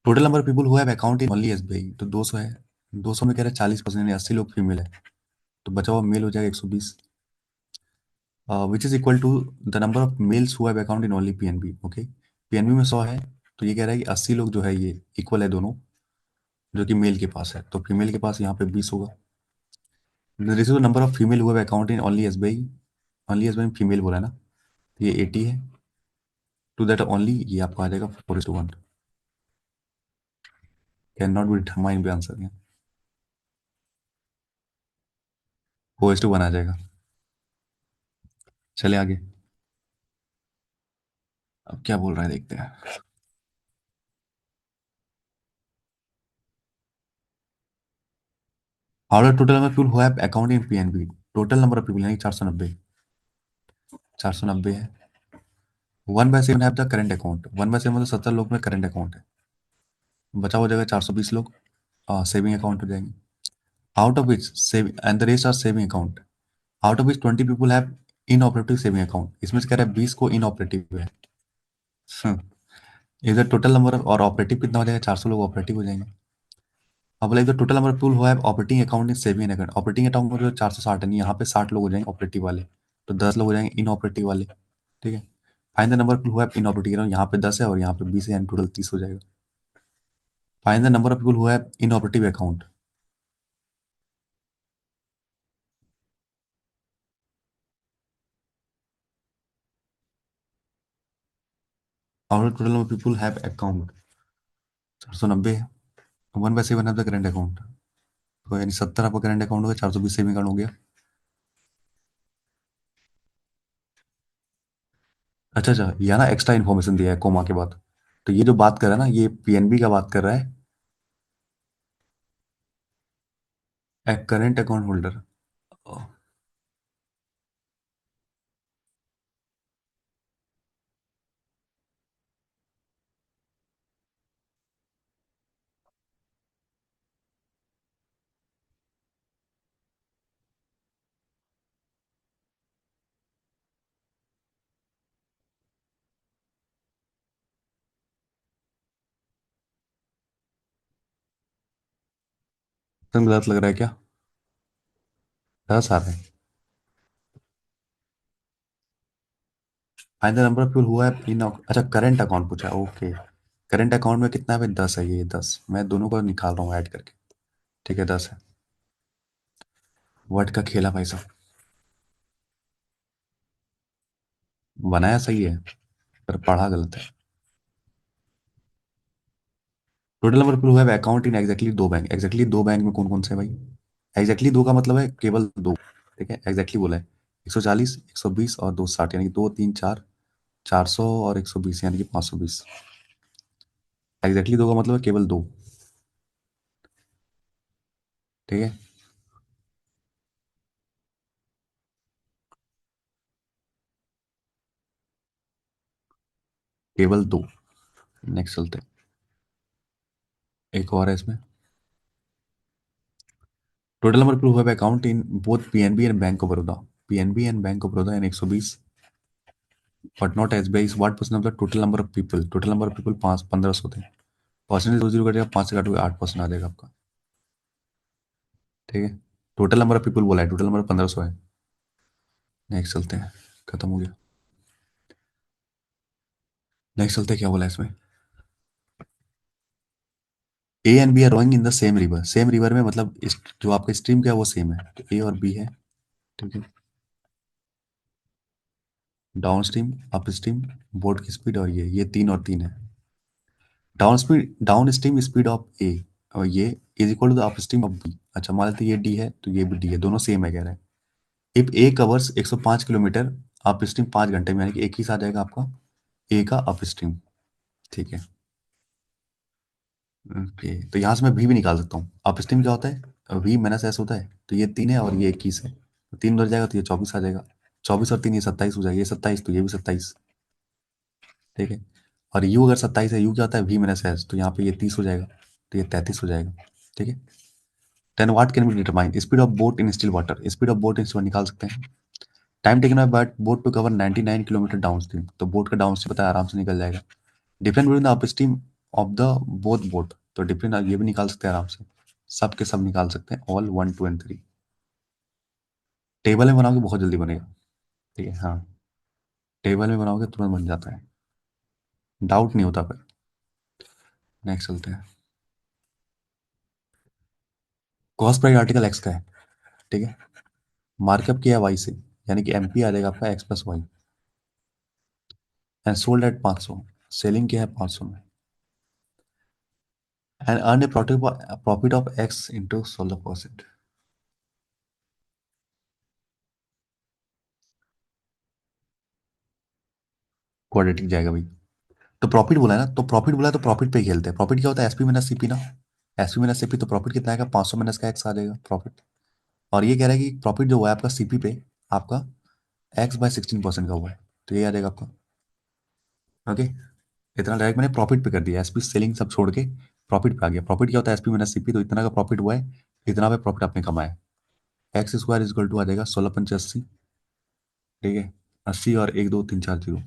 A: Total number of people who have account in only SBI, तो 200 है। 200 में कह रहा है 40%, यानी 80 लोग फीमेल है। तो बचा हुआ मेल हो जाएगा 120, which is equal to the number of males who have account in only PNB. Okay, PNB में 100 है, तो ये कह रहा है कि 80 लोग जो है ये इक्वल है दोनों, जो कि मेल के पास है, तो फीमेल के पास यहाँ पे 20 होगा। This is the number of female who have account in only SBI, only SBI में फीमेल बोला है ना, तो ये 80 है। टू दैट ओनली ये आपको आ जाएगा 4:1, can not be determined by answer. 4:1 आ जाएगा। चले आगे। अब क्या बोल रहा है देखते हैं। How the total number of people who have account in PNB, total number of people यानी 490, 490 है। 1/7 हैव द करेंट अकाउंट, 1/7 मतलब 70 लोग में करेंट अकाउंट है। बचा हो जाएगा 420 लोग सेविंग अकाउंट हो जाएंगे। Out of which save and the rest are saving account, out of which 20 people have inoperative saving account, इसमें से कह रहा है 20 को इनऑपरेटिव है। इधर टोटल नंबर और ऑपरेटिव कितना हो जाएगा, 400 लोग ऑपरेटिव हो जाएंगे। अब बोला the total number of people who have operating account in saving account, operating account में जो 460 है नहीं, यहाँ पे 60 लोग हो जाएंगे ऑपरेटिव वाले, तो 10 लोग हो जाएंगे इनऑपरेटिव वाले। ठीक है, find the number of people who have inoperative account, यहाँ पे 10 है और यहाँ पे 20 है, यानी टोटल 30 हो जाएगा। Find the number of people who have inoperative account, और total number of people have account 490 है। 1/7 है द करेंट अकाउंट, तो यानी 70 आपका करेंट अकाउंट हो गया, 420 सेविंग अकाउंट हो गया। अच्छा अच्छा, यहाँ ना एक्स्ट्रा इन्फॉर्मेशन दिया है कोमा के बाद, तो ये जो बात कर रहा है ना, ये पीएनबी का बात कर रहा है, करेंट अकाउंट होल्डर। तुम गलत लग रहा है क्या? 10 आ रहे हैं। Find the number of people who have in, अच्छा करंट अकाउंट पूछा, ओके। करंट अकाउंट में कितना है भाई, 10 है, ये 10 मैं दोनों को निकाल रहा हूँ ऐड करके। ठीक है, 10 है। वर्ड का खेला भाई साहब, बनाया सही है पर पढ़ा गलत है। Total number of people who have account in exactly दो बैंक, एग्जैक्टली दो बैंक में कौन कौन से हैं भाई? एग्जैक्टली दो का मतलब है केवल दो। ठीक है, एग्जैक्टली बोला है 140, 120 और 260, यानी कि 2 3 4, 400 और 120, यानी कि 520। एग्जैक्टली दो का मतलब है केवल दो। ठीक है, केवल दो। नेक्स्ट चलते हैं, एक और है इसमें। Total number of people account in both PNB and bank of Baroda, PNB and bank of Baroda, यानी 120, but not SBI is what percent of the total number of people, total number of people 1500 थे। Percentage दो zero कटेगा, 5 से काटोगे 8% आ जाएगा आपका। ठीक है, total number of people बोला है, टोटल नंबर 1500 है। नेक्स्ट चलते हैं, खत्म हो गया। नेक्स्ट चलते हैं, क्या बोला है इसमें। A and B are rowing in the same river, same river में मतलब जो आपका स्ट्रीम क्या है वो सेम है, तो ए और बी है। ठीक है, downstream, upstream, boat की स्पीड, और ये तीन और तीन है। Down speed, downstream speed of A, और ये is equal to the upstream of B. अच्छा मान लेते हैं ये डी है तो ये भी डी है, दोनों सेम है कह रहा है। If A covers 105 kilometre, up stream 5 घंटे में, यानी कि एक ही साथ जाएगा आपका ए का अप स्ट्रीम। ठीक है, ओके, तो यहाँ से मैं भी निकाल सकता हूँ। अप स्ट्रीम क्या होता है, वी माइनस एस होता है, तो ये 3 है और ये 21 है, तो 3 उधर जाएगा तो ये 24 आ जाएगा। 24 और 3 ये 27 हो जाएगा, ये 27 तो ये भी 27। ठीक है, और यू अगर 27 है, यू क्या होता है, वी माइनस एस, तो यहाँ पे ये 30 हो जाएगा, तो ये 33 हो जाएगा। ठीक है, then what can be determine speed of boat in still water, speed of boat in still निकाल सकते हैं। Time taken by but boat to cover 99 kilometre downstream, तो बोट का डाउन स्ट्रीम पता है आराम से निकल जाएगा। Different between the upstream of the both boat, तो डिफरेंट ये भी निकाल सकते हैं आराम से, सब के सब निकाल सकते हैं, ऑल 1 2 एंड 3। टेबल में बनाओगे बहुत जल्दी बनेगा। ठीक है हाँ, टेबल में बनाओगे तुरंत बन जाता है, डाउट नहीं होता फिर। नेक्स्ट चलते हैं। कॉस्ट प्राइस आर्टिकल एक्स का है, ठीक है। मार्कअप किया वाई से, यानी कि एमपी आ जाएगा आपका x plus y, and sold at 500, selling किया है 500 में, and earn a profit of x into 16%। Quadratic जाएगा भाई। तो प्रॉफिट बोला है ना, तो प्रॉफिट बोला है तो प्रॉफिट पे खेलते हैं। प्रॉफिट क्या होता है, एसपी माइनस सीपी ना, एसपी माइनस सीपी, तो प्रॉफिट कितना आएगा, 500 माइनस का एक्स आ जाएगा प्रॉफिट। और ये कह रहा है कि प्रॉफिट जो हुआ है आपका सीपी पे, आपका एक्स बाय 16% का हुआ है, तो ये आ जाएगा आपका। ओके, इतना डायरेक्ट मैंने प्रॉफिट पे कर दिया, एसपी सेलिंग सब छोड़ के प्रॉफिट पे आ गया। प्रॉफिट क्या होता है, एसपी माइनस सीपी, तो इतना का प्रॉफिट हुआ है, इतना पे प्रॉफिट आपने कमाया। एक्स स्क्वायर इजक्वल टू आ जाएगा 16 × 85, ठीक है, 80 और 1 2 3 4 0,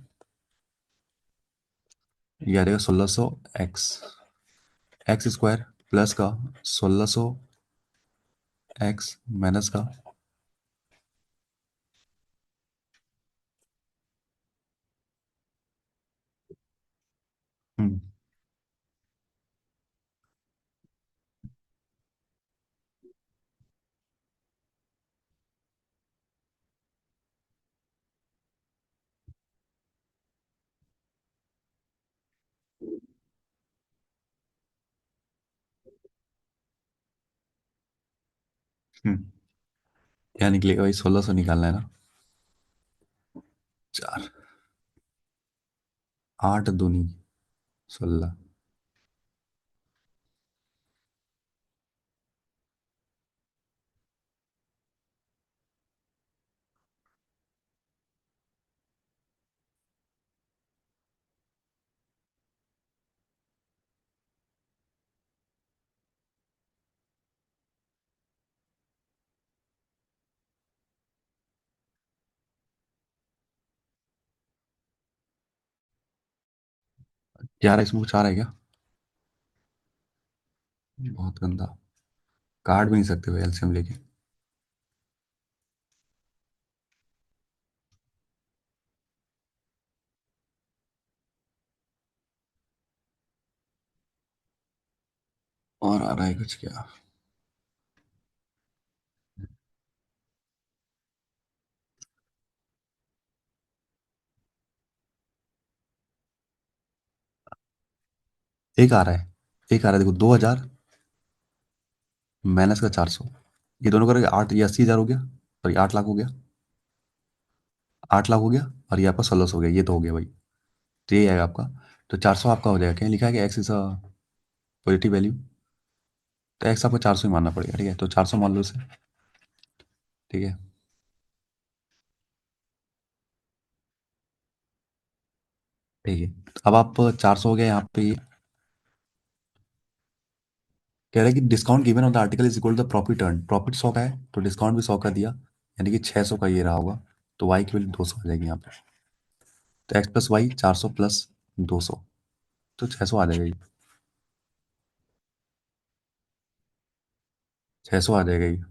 A: ये आ जाएगा 1600 एक्स, एक्स स्क्वायर प्लस का 1600 एक्स माइनस का। हम्म। हम्म। क्या निकलेगा भाई, 1600 निकालना है ना। चार, 8 दूनी 16। यार इसमें कुछ आ रहा है क्या, बहुत गंदा, काट भी नहीं सकते भाई एलसीएम लेके। और आ रहा है कुछ क्या, एक आ रहा है, एक आ रहा है, देखो 2000 माइनस का 400, ये दोनों करके 8, ये 80 हजार हो गया, और ये 8 लाख हो गया, 8 लाख हो गया, और ये आपका 1600 हो गया, ये तो हो गया भाई। तो ये आएगा आपका, तो 400 आपका हो जाएगा, क्या लिखा है कि x is a positive value, तो एक्स आपको 400 ही मानना पड़ेगा, ठीक है, तो 400 मान लो इसे। ठीक है, ठीक है, अब आप 400 हो गया यहाँ पे, ये कह रहा है कि discount given on the article is equal to the profit earn, profit 100 का है तो डिस्काउंट भी 100 का दिया, यानी कि 600 का ये रहा होगा, तो वाई की वैल्यू 200 आ जाएगी यहाँ पे, तो एक्स प्लस वाई 400 प्लस 200, तो 600 आ जाएगा ये, 600 आ जाएगा ये।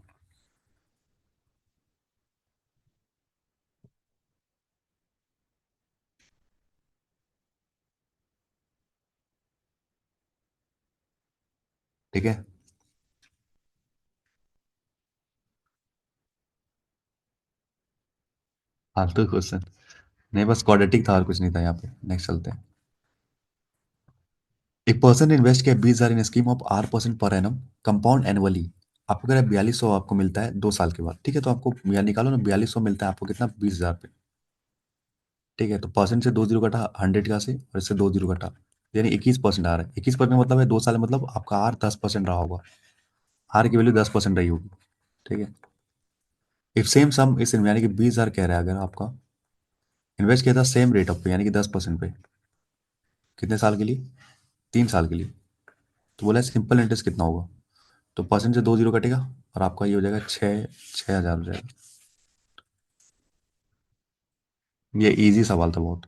A: ठीक है, फालतू क्वेश्चन नहीं, बस क्वाड्रेटिक था और कुछ नहीं था यहाँ पे। नेक्स्ट चलते हैं। एक पर्सन इन्वेस्ट किया 20 हजार in scheme of R% per annum compound annually, आपको कह रहा है 4200 आपको मिलता है 2 साल के बाद, ठीक है, तो आपको यार निकालो ना, 4200 मिलता है आपको कितना, 20 हजार पे, ठीक है, तो परसेंट से 2 जीरो कटा, 100 का से, और इससे 2 जीरो कटा, यानी 21% आ रहा है। 21% मतलब है 2 साल में, मतलब आपका आर 10% रहा होगा, आर की वैल्यू 10% रही होगी, ठीक है। इफ सेम सम इस यानी कि 20 हजार कह रहा है, अगर आपका इन्वेस्ट किया था सेम रेट ऑफ पे, यानी कि 10% पे, कितने साल के लिए, 3 साल के लिए, तो बोला सिंपल इंटरेस्ट कितना होगा, तो परसेंट से 2 जीरो कटेगा, और आपका ये हो जाएगा 6 हजार हो जाएगा। ये इजी सवाल था बहुत।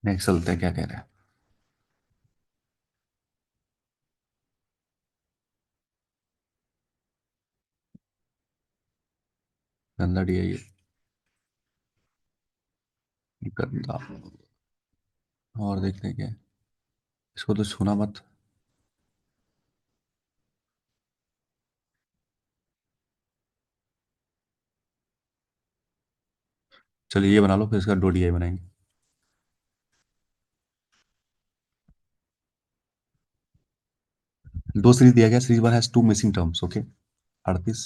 A: नेक्स्ट चलते हैं, क्या कह रहे हैं। गंदा डी है ये, गंदा। और देखते हैं क्या है। इसको तो छूना मत। चलिए ये बना लो, फिर इसका 2 DI बनाएंगे। दो सीरीज दिया गया, series one has two missing terms, okay. 38,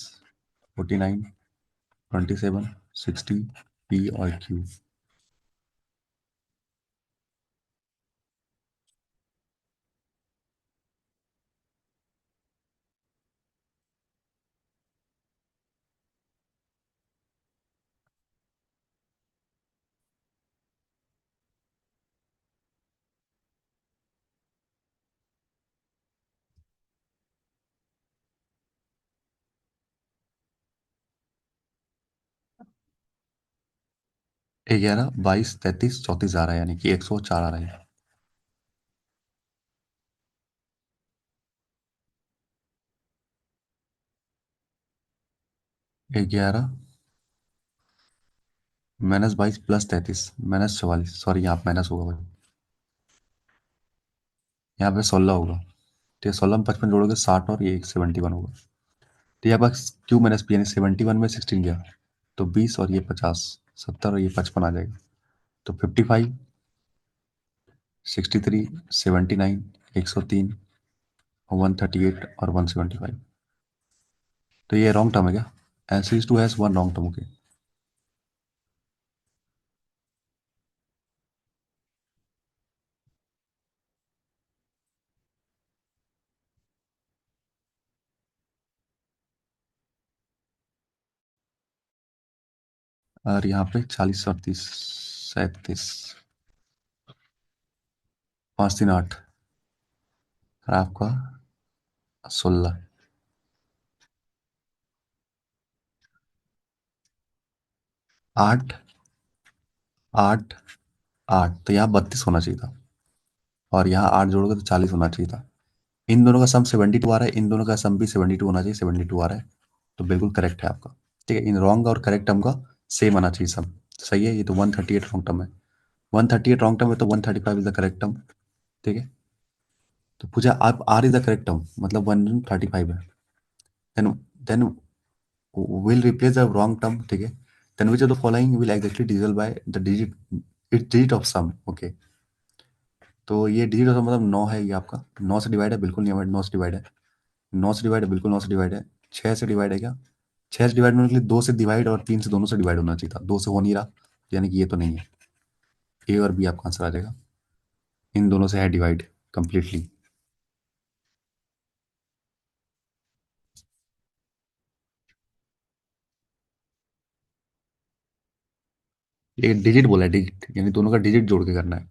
A: 49, 27, 60, P और क्यू। एक 11, 22, 33, 34 आ रहा है, यानी कि 104 आ रहा है। 11 -22 +33 -44, सॉरी यहाँ पे माइनस होगा भाई। यहाँ पे 16 होगा। तो ये 16 में 55 जोड़ोगे 60, और ये 71 होगा। तो यहाँ पर क्यू माइनस पी, यानी 71 में 16 गया, तो 20, और ये 50, 70, और ये 55 आ जाएगा। तो 55, 63, 79, 103, 138 और 175। तो ये रॉन्ग टर्म है क्या? And series two has one wrong term, okay. और यहाँ पे 40, 38, 37, 5, 3, 8, और आपका 16। 8, 8, 8, तो यहाँ 32 होना चाहिए था। और यहाँ 8 जोड़ोगे तो 40 होना चाहिए था। इन दोनों का सम 72 आ रहा है, इन दोनों का सम भी 72 होना चाहिए, 72 आ रहा है। तो बिल्कुल करेक्ट है आपका। ठीक है, इन रॉन्ग और करेक्ट टर्म का सेम आना चाहिए सम। सही है, ये तो 138 रॉन्ग टर्म है। 138 रॉन्ग टर्म है, तो 135 इज द करेक्ट टर्म। ठीक है। तो पूछा आप R is the correct term, मतलब 135 है। Then then will replace the wrong term, ठीक है। Then which of the following will exactly divisible by the digit, it digit of sum, okay. तो ये डिजिट ऑफ सम मतलब 9 है, ये आपका 9 से डिवाइड है, बिल्कुल नहीं, 9 से डिवाइड है। 9 से डिवाइड है, बिल्कुल 9 से डिवाइड है। 6 से डिवाइड है क्या? 6 से डिवाइड होने के लिए 2 से डिवाइड और 3 से, दोनों से डिवाइड होना चाहिए था, 2 से हो नहीं रहा, यानी कि ये तो नहीं है। ए और बी आपका आंसर आ जाएगा। इन दोनों से है डिवाइड कंप्लीटली। ये डिजिट बोला है, डिजिट, यानी दोनों का डिजिट जोड़ के करना है।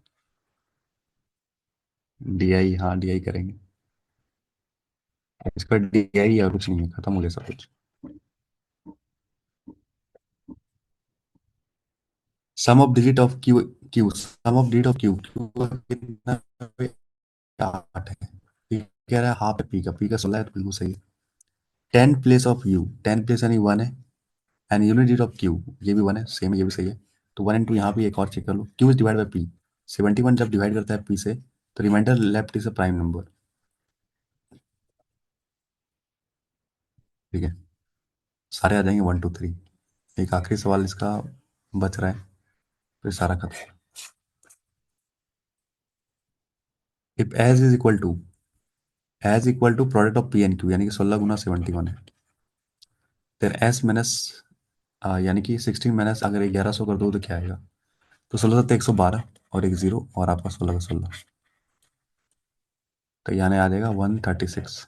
A: DI, हाँ DI करेंगे। इसका DI और कुछ नहीं है, खत्म हो गया सब कुछ। Sum of digit of Q, Q sum of digit of Q, Q का कितना है? 8 है। पी कह रहा है हाफ है, पी का 16 है, तो बिल्कुल सही है। 10 प्लेस ऑफ यू, 10 प्लेस यानी 1 है। And unit digit of Q, ये भी 1 है, सेम है, ये भी सही है। तो 1 into यहाँ भी एक और चेक कर लो, Q is divide by P. 71 जब डिवाइड करता है पी से, तो remainder left is a prime number. ठीक है, सारे आ जाएंगे 1, 2, 3। एक आखिरी सवाल इसका बच रहा है, फिर सारा खत्म। If S equal to product of P and Q, यानी कि 16 × 71 है। फिर एस माइनस, यानी कि 16 माइनस अगर 1100 कर दो तो क्या आएगा? तो 16 × 7 = 112, और एक जीरो, और आपका 16 का 16। तो यानी आ जाएगा 136,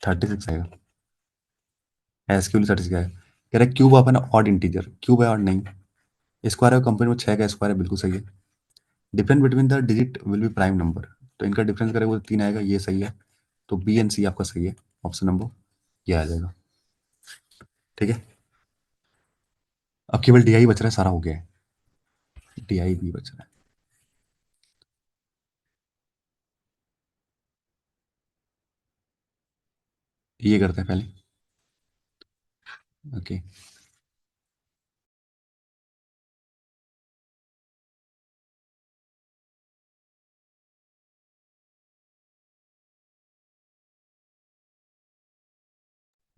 A: 36 आएगा। एस क्यू 36 आएगा। कह रहे cube of an odd integer, cube है ऑड नहीं। स्क्वायर है कंपनी में 6 का स्क्वायर है, बिल्कुल सही है। Difference between the digit will be prime number. तो इनका डिफरेंस करेगा वो 3 आएगा, ये सही है। तो बी एंड सी आपका सही है, ऑप्शन नंबर ये आ जाएगा। ठीक है, अब केवल डी आई बच रहा है, सारा हो गया है। डी आई बी बच रहा है। ये करते हैं पहले। ओके,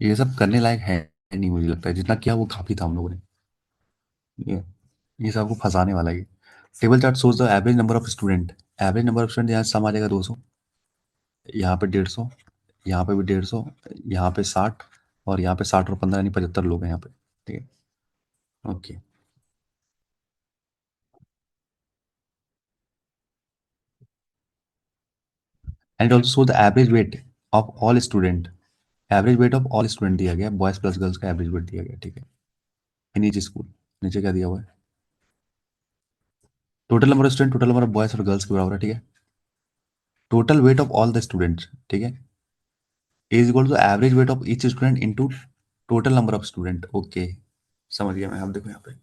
A: ये सब करने लायक है नहीं, मुझे लगता है जितना किया वो काफी था हम लोगों ने। ये ये सब आपको फंसाने वाला है ये। Table chart shows the average number of student. Average number of student यहाँ सम आ जाएगा 200, यहाँ पे 150, यहाँ पे भी 150, यहाँ पे 60, और यहाँ पे 60 और 15 यानी 75 लोग हैं यहाँ पे। ठीक है, okay. And also show the average weight of all student. Average weight of all student दिया गया, बॉयज प्लस गर्ल्स का एवरेज वेट दिया गया। ठीक है, इन ईच स्कूल। नीचे क्या दिया हुआ है? Total number of student, total number of boys और गर्ल्स के बराबर है। ठीक है, total weight of all the students. ठीक है, is equal to average weight of each student into total number of student. Okay, समझ गया मैं। अब देखो यहाँ पे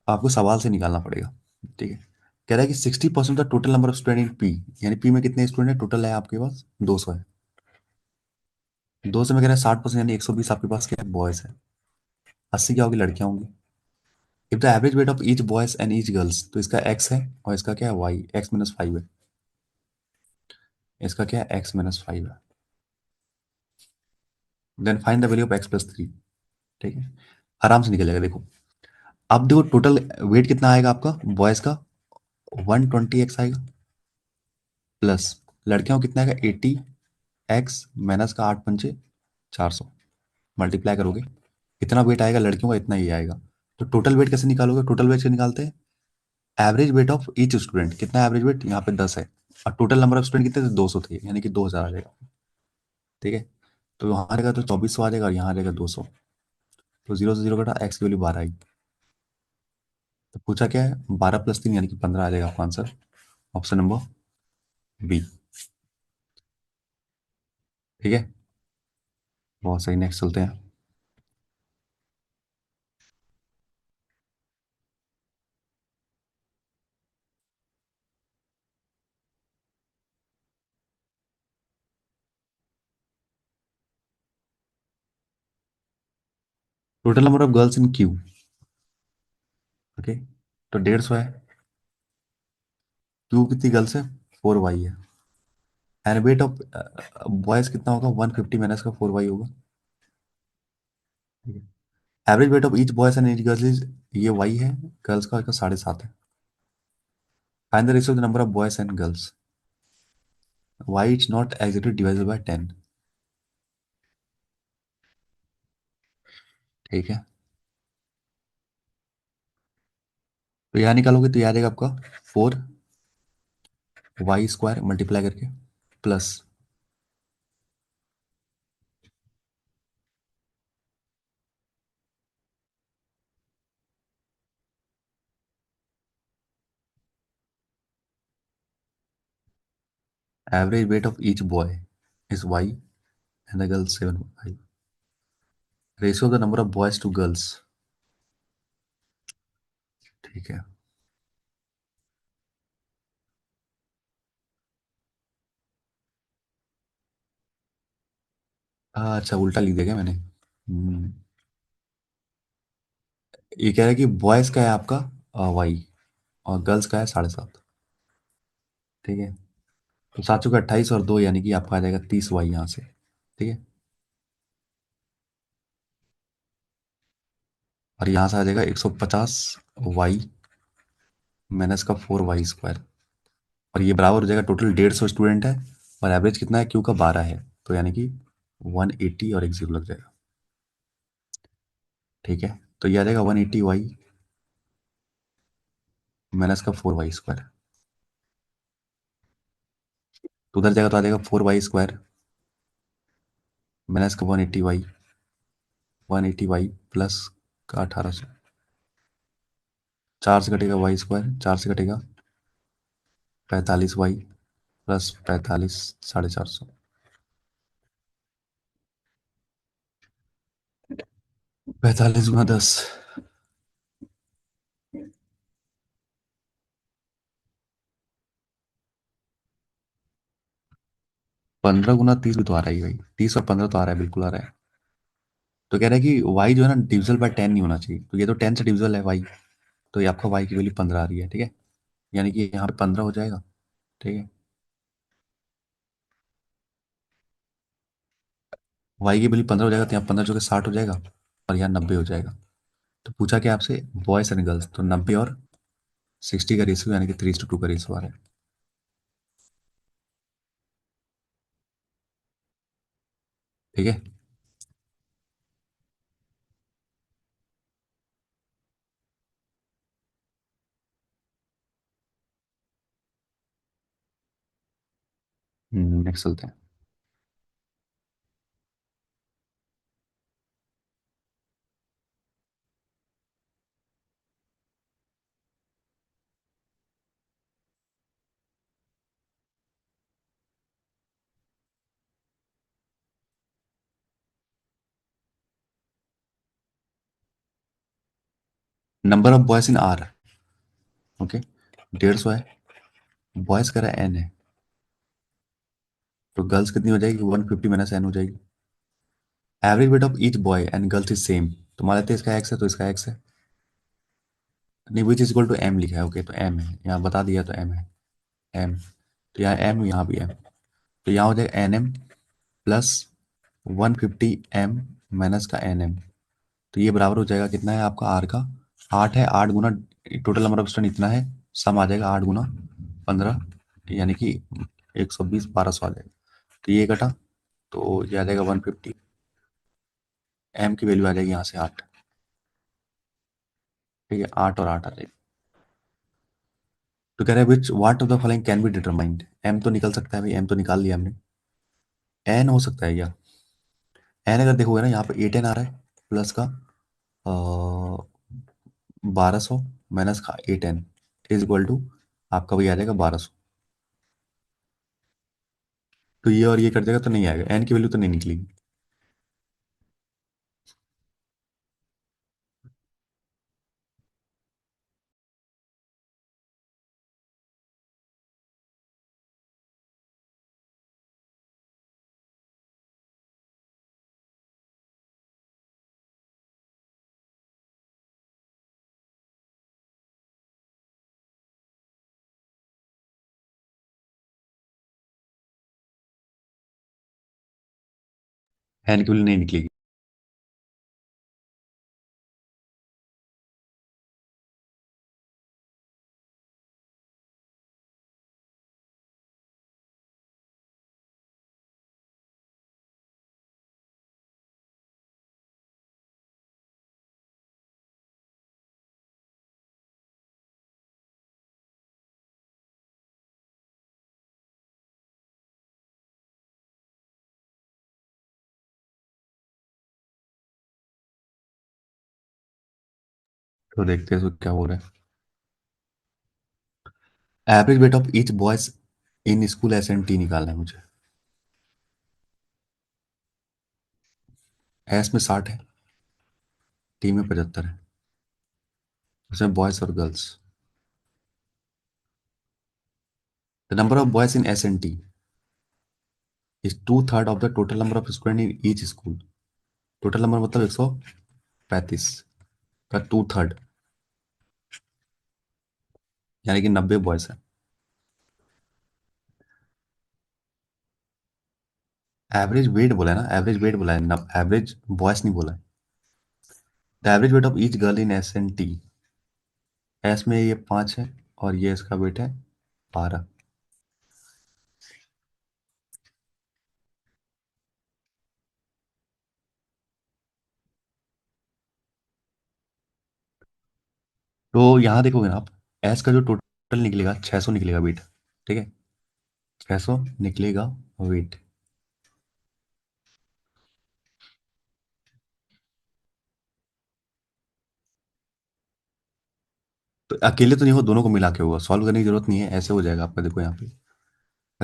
A: आपको सवाल से निकालना पड़ेगा। ठीक है, कह रहा है कि 60% the total number of student in P, यानी पी में कितने स्टूडेंट है टोटल है आपके पास? 200 है। 200 में कह रहा है 60% यानी 120 आपके पास क्या है? बॉयज है। 80 क्या होगी? लड़कियां होंगी। If the average weight of each boys and each girls, तो इसका एक्स है और इसका क्या है? वाई। x-5 है। इसका क्या है? x-5 है। Then find the value of x+3। ठीक है, आराम से निकल जाएगा। देखो, अब देखो टोटल वेट कितना आएगा आपका बॉयज का? 120x आएगा, प्लस लड़कियों का कितना आएगा? 80x माइनस का 8×5 400, मल्टीप्लाई करोगे इतना वेट आएगा लड़कियों का, इतना ही आएगा। तो टोटल वेट कैसे निकालोगे? टोटल वेट से निकालते हैं average weight of each student. कितना एवरेज वेट? यहाँ पे 10 है, और टोटल नंबर ऑफ स्टूडेंट कितने थे? 200 थे, यानी कि 2000 आ जाएगा। ठीक है, तो वहाँ आ जाएगा तो 2400 आ जाएगा, और यहाँ आ जाएगा 200। तो 0 से 0 कटा, एक्स की वैल्यू 12 आई। तो पूछा क्या है? 12+3 यानी कि 15 आ जाएगा आपका आंसर, ऑप्शन नंबर बी। ठीक है, बहुत सही। नेक्स्ट चलते हैं। Total number of girls in Q. Okay, तो 150 है। क्यू कितनी गर्ल्स है? 4y है। एंड वेट ऑफ बॉयज कितना होगा? 150 माइनस का 4y होगा। Average weight of each boys and each girls is, ये y है, गर्ल्स का 7.5 है। Find the ratio of the number of boys and girls. y is not exactly divided by 10। ठीक है, तो यहाँ निकालोगे तो याद आएगा आपका 4y² मल्टीप्लाई करके, plus average weight of each boy is y and the girls 7.5। Ratio of the number of boys to girls. ठीक है, अच्छा उल्टा लिख दिया क्या मैंने? ये कह रहा है कि बॉयज का है आपका y, और गर्ल्स का है 7.5। ठीक है, तो 7 चौके 28 और 2 यानी कि आपका आ जाएगा 30y यहाँ से। ठीक है, और यहाँ से आ जाएगा 150y माइनस का 4y²। और ये बराबर हो जाएगा, टोटल 150 स्टूडेंट है, और एवरेज कितना है? क्यू का 12 है, तो यानी कि 180 और एक जीरो लग जाएगा। ठीक है, तो ये आ जाएगा 180y माइनस का 4y²। तो उधर जाएगा तो आ जाएगा 4y² माइनस का 180y प्लस का 1800। 4 से कटेगा y², 4 से कटेगा 45y, प्लस 45 450। 45 × 10। 15 × 30 भी तो आ रहा है भाई, 30 और 15 तो आ रहा है, बिल्कुल आ रहा है। तो कह रहा है कि वाई जो है ना डिविजल बाय 10 नहीं होना चाहिए, तो ये तो 10 से डिविजल है वाई। तो ये आपका वाई की वैल्यू 15 आ रही है, ठीक है। यानी कि यहाँ पे 15 हो जाएगा, ठीक है। वाई की वैल्यू 15 हो जाएगा, तो यहाँ 15 जो कि 60 हो जाएगा, और यहाँ 90 हो जाएगा। तो पूछा क्या आपसे, बॉयज एंड गर्ल्स, तो 90 और 60 का रेशियो, यानी कि 3:2 का रेशियो आ रहा है, ठीक है। नेक्स्ट चलते हैं। Number of boys in are, okay, 150 है। बॉयज का एन है, तो गर्ल्स कितनी हो जाएगी, 150 - n हो जाएगी। Average weight of each boy and girls is same, तो मान लेते हैं इसका एक्स है तो इसका एक्स है। नहीं, which is equal to M लिखा है, ओके, तो एम है, यहाँ बता दिया तो एम है। एम, तो यहाँ एम, यहाँ भी एम, तो यहाँ हो जाएगा N M plus 150 m minus का एन एम। तो ये बराबर हो जाएगा, कितना है आपका आर का, 8 है, 8 गुना टोटल नंबर ऑफ स्टूडेंट इतना है, सम आ जाएगा 8 × 15, यानी कि 120, 1200 आ जाएगा। तो ये कटा, तो ये आ जाएगा 150, एम की वैल्यू आ जाएगी यहाँ से 8, ठीक है, 8 और 8 आ जाएगी। तो कह रहे हैं which what of the following can be determined, M तो निकल सकता है भाई, एम तो निकाल लिया हमने। एन हो सकता है क्या, एन अगर देखोगे ना, यहाँ पे 8n आ रहा है, प्लस का 1200 माइनस का 8n इज इक्वल टू आपका वही आ जाएगा 1200। तो ये और ये कट जाएगा, तो नहीं आएगा, एन की वैल्यू तो नहीं निकलेगी। एन की वैल्यू नहीं निकलेगी। तो देखते हैं इसको क्या हो रहा है। Average weight of each boys in school S N T निकालना है मुझे। एस में 60 है, टी में 75 है, उसमें बॉयज और girls. The number of boys in S N T is 2/3 of the total number of student in each school. Total number मतलब 135 का 2/3, यानी कि 90 बॉयज है। एवरेज वेट बोला है ना, एवरेज वेट बोला है ना, एवरेज बॉयज नहीं बोला है। The average weight of each girl in S N T, S में ये 5 है, और ये इसका वेट है 12। तो यहाँ देखोगे ना आप, एस का जो टोटल निकलेगा 600 निकलेगा वेट, ठीक है, 600 निकलेगा वेट। तो अकेले तो नहीं हो, दोनों को मिला के होगा, सॉल्व करने की जरूरत नहीं है, ऐसे हो जाएगा आपका, देखो यहाँ पे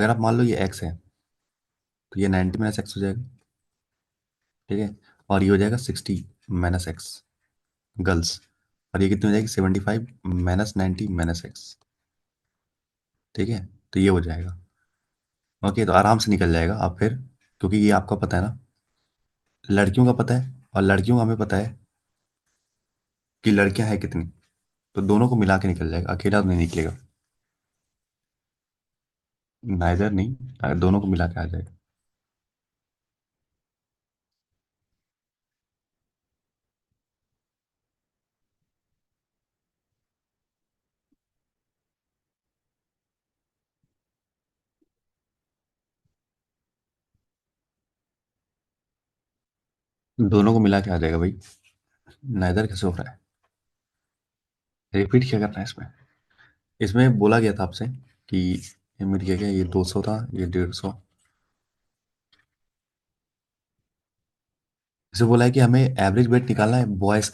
A: अगर आप मान लो ये एक्स है, तो ये 90 माइनस एक्स हो जाएगा, ठीक है। और ये हो जाएगा 60 माइनस एक्स, गर्ल्स। और ये कितनी हो जाएगी, 75 माइनस 90 माइनस एक्स, ठीक है। तो ये हो जाएगा। ओके, तो आराम से निकल जाएगा आप फिर, क्योंकि ये आपका पता है ना, लड़कियों का पता है और लड़कियों का हमें पता है कि लड़कियां हैं कितनी। तो दोनों को मिला के निकल जाएगा, अकेला तो नहीं निकलेगा। नाइदर नहीं, दोनों को मिला के आ जाएगा। दोनों को मिला के आ जाएगा भाई। नाइदर कैसे हो रहा है? रिपीट क्या करना है इसमें? इसमें बोला गया था आपसे कि ये मिट गया, क्या ये 200 था, ये 150। इसे बोला है कि हमें एवरेज वेट निकालना है बॉयज़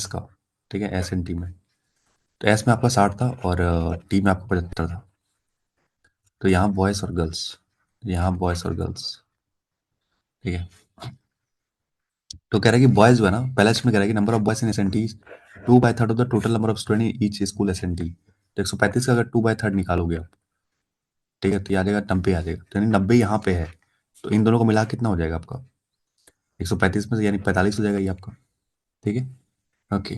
A: का, ठीक है, एस एन टी में। तो एस में आपका 60 था और टी में आपका 75 था। तो यहाँ बॉयज़ और गर्ल्स, यहाँ बॉयज़ और गर्ल्स, ठीक है। तो कह रहा है कि बॉयज़ जो है ना, पहला इसमें कह रहा है कि number of boys in S N T 2/3 of the total number of student in each school S N T. तो 135 का अगर 2/3 निकालोगे आप, ठीक है, तो ये आ जाएगा 90 आ जाएगा। तो यानी 90 यहाँ पे है। तो इन दोनों को मिला के कितना हो जाएगा आपका? 135 में से यानी 45 हो जाएगा ये आपका, ठीक है। ओके।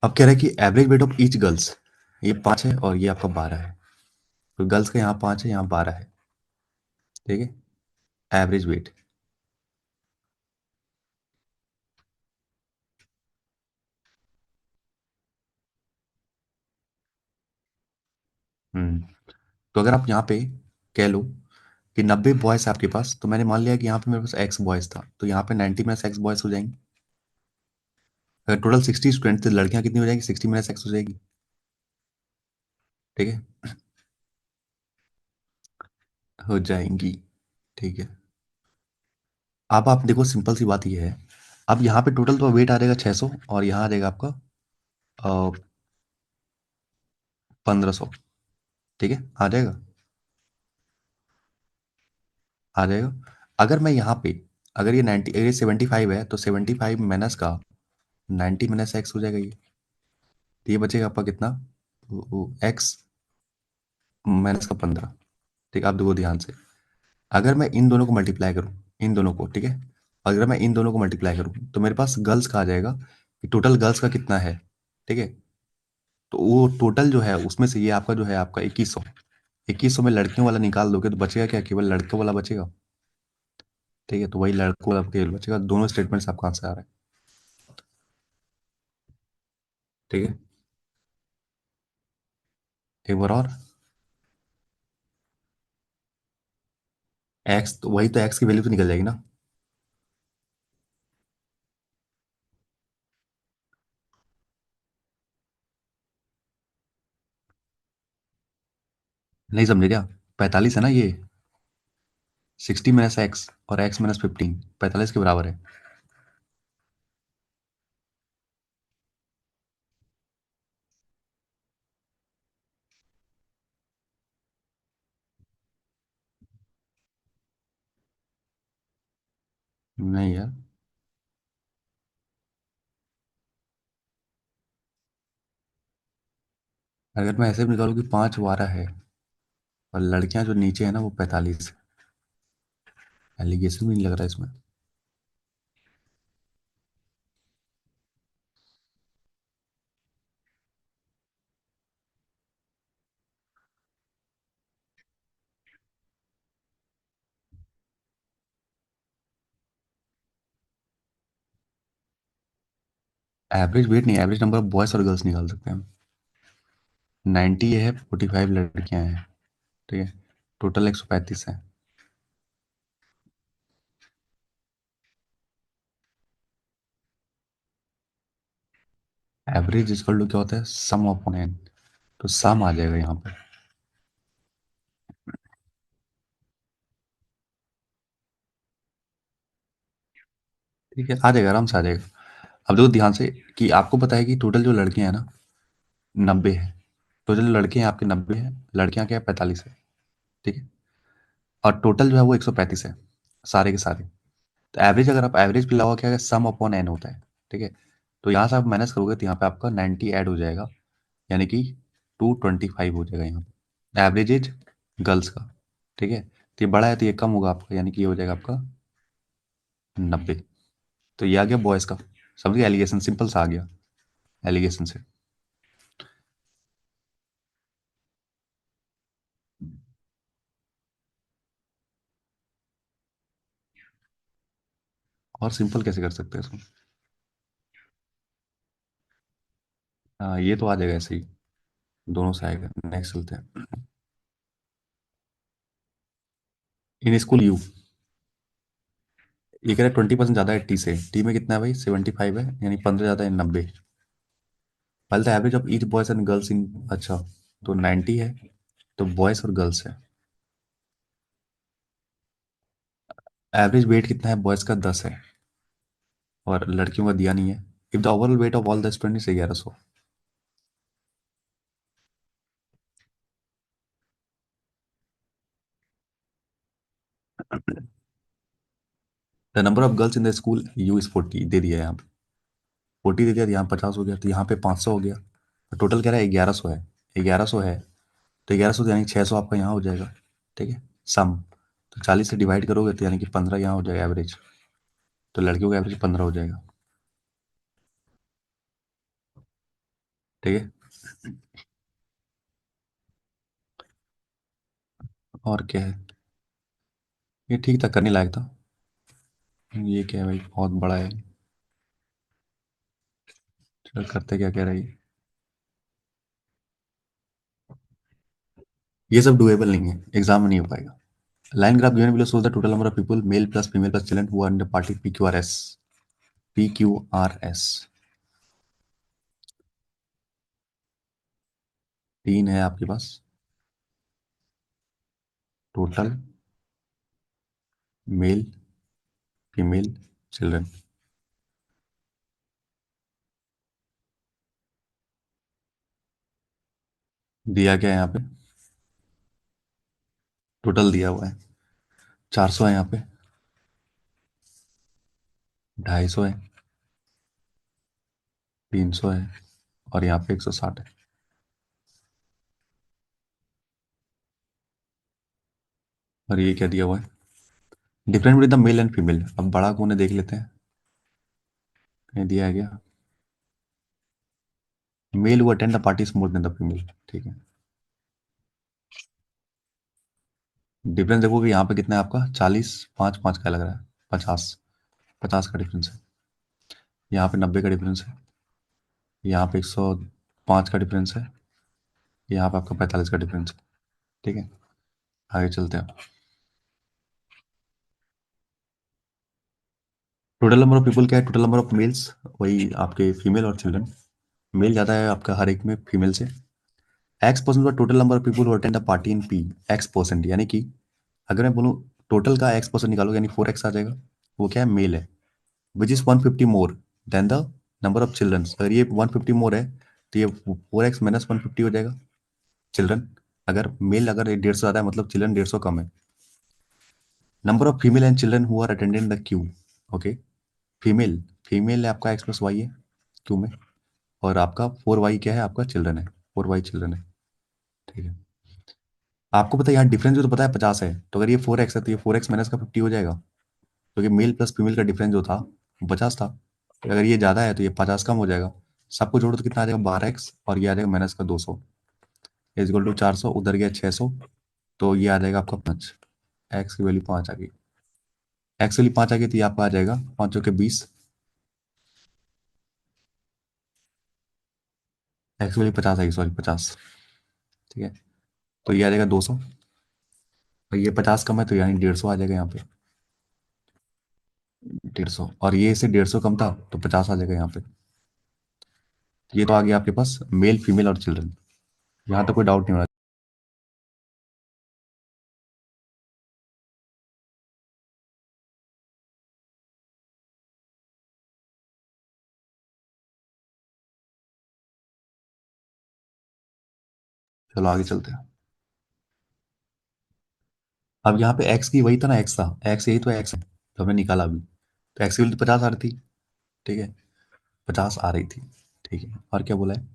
A: अब कह रहा है कि average weight of each girls, ये 5 है और ये आपका 12 है। तो गर्ल्स का यहाँ 5 है, यहाँ 12 है, ठीक है। Average weight. हम्म। तो अगर आप यहाँ पे कह लो कि 90 बॉयज है आपके पास, तो मैंने मान लिया कि यहाँ पे मेरे पास एक्स बॉयज था, तो यहाँ पे 90 माइनस एक्स बॉयज हो जाएंगे। अगर टोटल 60 स्टूडेंट, तो लड़कियां कितनी हो जाएगी, 60 माइनस एक्स हो जाएगी, ठीक है। हो जाएंगी, ठीक है। अब आप देखो, सिंपल सी बात ये है। अब यहाँ पे टोटल तो वेट आ जाएगा 600 और यहाँ आ जाएगा आपका 1500, ठीक है, आ जाएगा, आ जाएगा। अगर मैं यहाँ पे, अगर ये 90, अगर ये 75 है, तो 75 माइनस का 90 माइनस एक्स हो जाएगा ये। तो ये बचेगा आपका कितना, एक्स माइनस का 15, ठीक है। आप देखो ध्यान से, अगर मैं इन दोनों को मल्टीप्लाई करूँ, इन दोनों को, ठीक है, अगर मैं इन दोनों को मल्टीप्लाई करूँ, तो मेरे पास गर्ल्स का आ जाएगा कि टोटल गर्ल्स का कितना है, ठीक है। तो वो टोटल जो है उसमें से ये आपका जो है आपका 2100, 2100 में लड़कियों वाला निकाल दोगे तो बचेगा क्या, केवल लड़कों वाला बचेगा, ठीक है। तो वही लड़कों वाला केवल बचेगा। दोनों स्टेटमेंट्स आपका आंसर आ रहा है, ठीक है। एक बार और। एक्स तो वही, तो एक्स की वैल्यू तो निकल जाएगी ना। नहीं समझे क्या? 45 है ना ये, 60 माइनस एक्स और एक्स माइनस 15 45 के बराबर है। नहीं यार, अगर मैं ऐसे भी निकालूँ कि 5 12 है और लड़कियां जो नीचे है ना वो 45 है, एलिगेशन भी नहीं लग रहा है इसमें। एवरेज वेट नहीं, एवरेज नंबर ऑफ बॉयज और गर्ल्स निकाल सकते हैं हम। 90 है, 45 लड़कियां हैं, ठीक है। टोटल 135 है। एवरेज इक्वल टू क्या होता है, सम ऑफ एन। तो सम आ जाएगा यहाँ पर, ठीक है, आ जाएगा, आराम से आ जाएगा। अब देखो ध्यान से कि आपको पता है कि टोटल जो लड़कियां हैं ना 90 है, तो जो लड़के हैं आपके 90 हैं, लड़कियां क्या है 45 है, ठीक है। और टोटल जो है वो 135 है, सारे के सारे। तो एवरेज अगर आप एवरेज पे लगाओ, क्या है, सम अपॉन एन होता है, ठीक है। तो यहाँ से आप माइनस करोगे तो यहाँ पे आपका 90 ऐड हो जाएगा, यानी कि 225 हो जाएगा यहाँ पे एवरेज एज गर्ल्स का, ठीक है। तो ये बड़ा है तो ये कम होगा आपका, यानी कि ये हो जाएगा आपका 90। तो ये आ गया बॉयज़ का, समझ गया, एलिगेशन सिंपल सा आ गया एलिगेशन से। और सिंपल कैसे कर सकते हैं इसको? हाँ ये तो आ जाएगा ऐसे ही, दोनों से आएगा। नेक्स्ट चलते हैं। इन स्कूल यू, ये कह रहा है 20% ज़्यादा है टी से। टी में कितना है भाई, 75 है, यानी 15 ज़्यादा है 90। पहले तो average of each boys and girls in, अच्छा, तो 90 है, तो बॉयज और गर्ल्स है। एवरेज वेट कितना है बॉयज का, 10 है, और लड़कियों का दिया नहीं है। If the overall wait of all the student 1100। The number of girls in the school you is 40 दे दिया है यहाँ पे, 40 दे दिया, तो यहाँ 50 हो गया, तो यहाँ पे 500 हो गया। तो टोटल कह रहा है 1100 है, 1100 है, तो 1100 यानी 600 आपका यहाँ हो जाएगा, ठीक है। सम, तो 40 से डिवाइड करोगे तो यानी कि 15 यहाँ हो जाएगा एवरेज, तो लड़कियों का एवरेज 15 हो जाएगा, ठीक है। और क्या है, ये ठीक था, करने लायक था। ये क्या है भाई, बहुत बड़ा है। चल करते, क्या कह रहा है ये। ये सब डुएबल नहीं है, एग्जाम में नहीं हो पाएगा। Line graph given below shows the total number of people, male plus female plus children who are in the party PQRS। PQRS 3 है आपके पास, टोटल मेल फीमेल चिल्ड्रन। दिया क्या है यहाँ पे, टोटल दिया हुआ है, 400 है यहाँ पे, 250 है, 300 है, और यहाँ पे 160 है। और ये क्या दिया हुआ है, different with the male and female. अब बड़ा कौन है देख लेते हैं, कहीं दिया है क्या। मेल वो attend the party is more than the female, ठीक है। डिफरेंस देखो कि यहाँ पे कितना है आपका, 40, 5 5 का लग रहा है, 50, 50 का डिफरेंस है। यहाँ पे 90 का डिफरेंस है, यहाँ पे 105 का डिफरेंस है, यहाँ पे आपका 45 का डिफरेंस है, ठीक है। आगे चलते हैं। टोटल नंबर ऑफ पीपल क्या है, टोटल नंबर ऑफ मेल्स, वही आपके फीमेल और चिल्ड्रन। मेल ज़्यादा है आपका हर एक में फीमेल से। एक्स परसेंट का total number of people attend the party in P, x percent, यानी कि अगर मैं बोलूँ टोटल का एक्स परसेंट निकालो, यानी 4x आ जाएगा। वो क्या है, मेल है, which is 150 more than the number of children. अगर ये 150 मोर है तो ये 4x माइनस 150 हो जाएगा चिल्ड्रन। अगर मेल अगर 150 ज़्यादा है मतलब चिल्ड्रन 150 कम है। Number of female and children who are attendant the Q, okay. Female, female है आपका एक्स प्लस वाई है क्यू में, और आपका 4y क्या है, आपका चिल्ड्रन है, 4y चिल्ड्रन है, ठीक है। आपको पता है यहाँ डिफरेंस जो तो पता है 50 है, तो अगर ये 4x है तो ये 4x माइनस का 50 हो जाएगा, क्योंकि मेल प्लस फीमेल का डिफरेंस जो था वो 50 था। तो अगर ये ज़्यादा है तो ये 50 कम हो जाएगा। सबको जोड़ो तो कितना आ जाएगा, 12x, और ये आ जाएगा माइनस का 200, इजक्वल टू 400, उधर गया 600, तो ये आ जाएगा आपका 5। एक्स की वैल्यू 5 आ गई, एक्स की वैल्यू 5 आ गई, तो ये आपका आ जाएगा 5 के 20, एक्स की वैल्यू 50 आएगी, सॉरी 50, ठीक है। तो ये आ जाएगा 200, और ये 50 कम है तो यानी 150 आ जाएगा यहाँ पे, 150, और ये से 150 कम था तो 50 आ जाएगा यहाँ पे। ये तो आ गया आपके पास मेल फीमेल और चिल्ड्रन, यहाँ तो कोई डाउट नहीं होना। चलो आगे चलते हैं। अब यहाँ पे एक्स की वही था ना, एक्स था, एक्स यही तो एक्स है तो हमने निकाला अभी। तो एक्स की वैल्यू तो 50 आ रही थी, ठीक है, 50 आ रही थी, ठीक है। और क्या बोला है?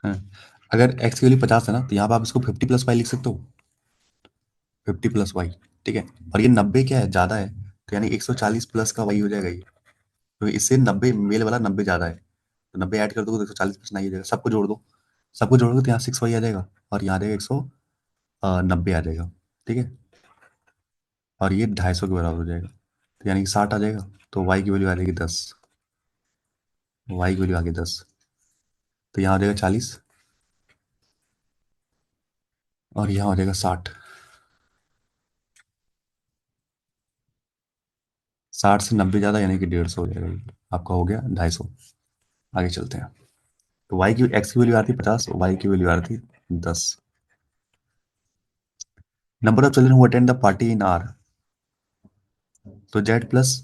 A: हाँ। अगर एक्स की वैल्यू 50 है ना, तो यहाँ पे आप इसको 50 + y लिख सकते हो, 50 + y, ठीक है। और ये 90 क्या है, ज़्यादा है, तो यानी 140 प्लस का y हो जाएगा ये। तो इससे 90, मेल वाला 90 ज़्यादा है, तो 90 ऐड कर दो तो 140 प्लस 9 हो जाएगा। सबको जोड़ दो, सबको जोड़ोगे तो यहाँ 6y आ जाएगा, और यहाँ आ जाएगा 190 आ जाएगा, ठीक है। और ये 250 के बराबर हो जाएगा, तो यानी कि 60 आ जाएगा। तो y की वैल्यू आ जाएगी 10, y की वैल्यू आ गई 10, तो यहाँ हो जाएगा 40, और यहाँ हो जाएगा 60। 60 से 90 ज़्यादा यानी कि 150 हो जाएगा, ये आपका हो गया 250। आगे चलते हैं। तो y की, x की वैल्यू आती है 50, y की वैल्यू आती है 10। Number of children who attend the party in are, तो जेड प्लस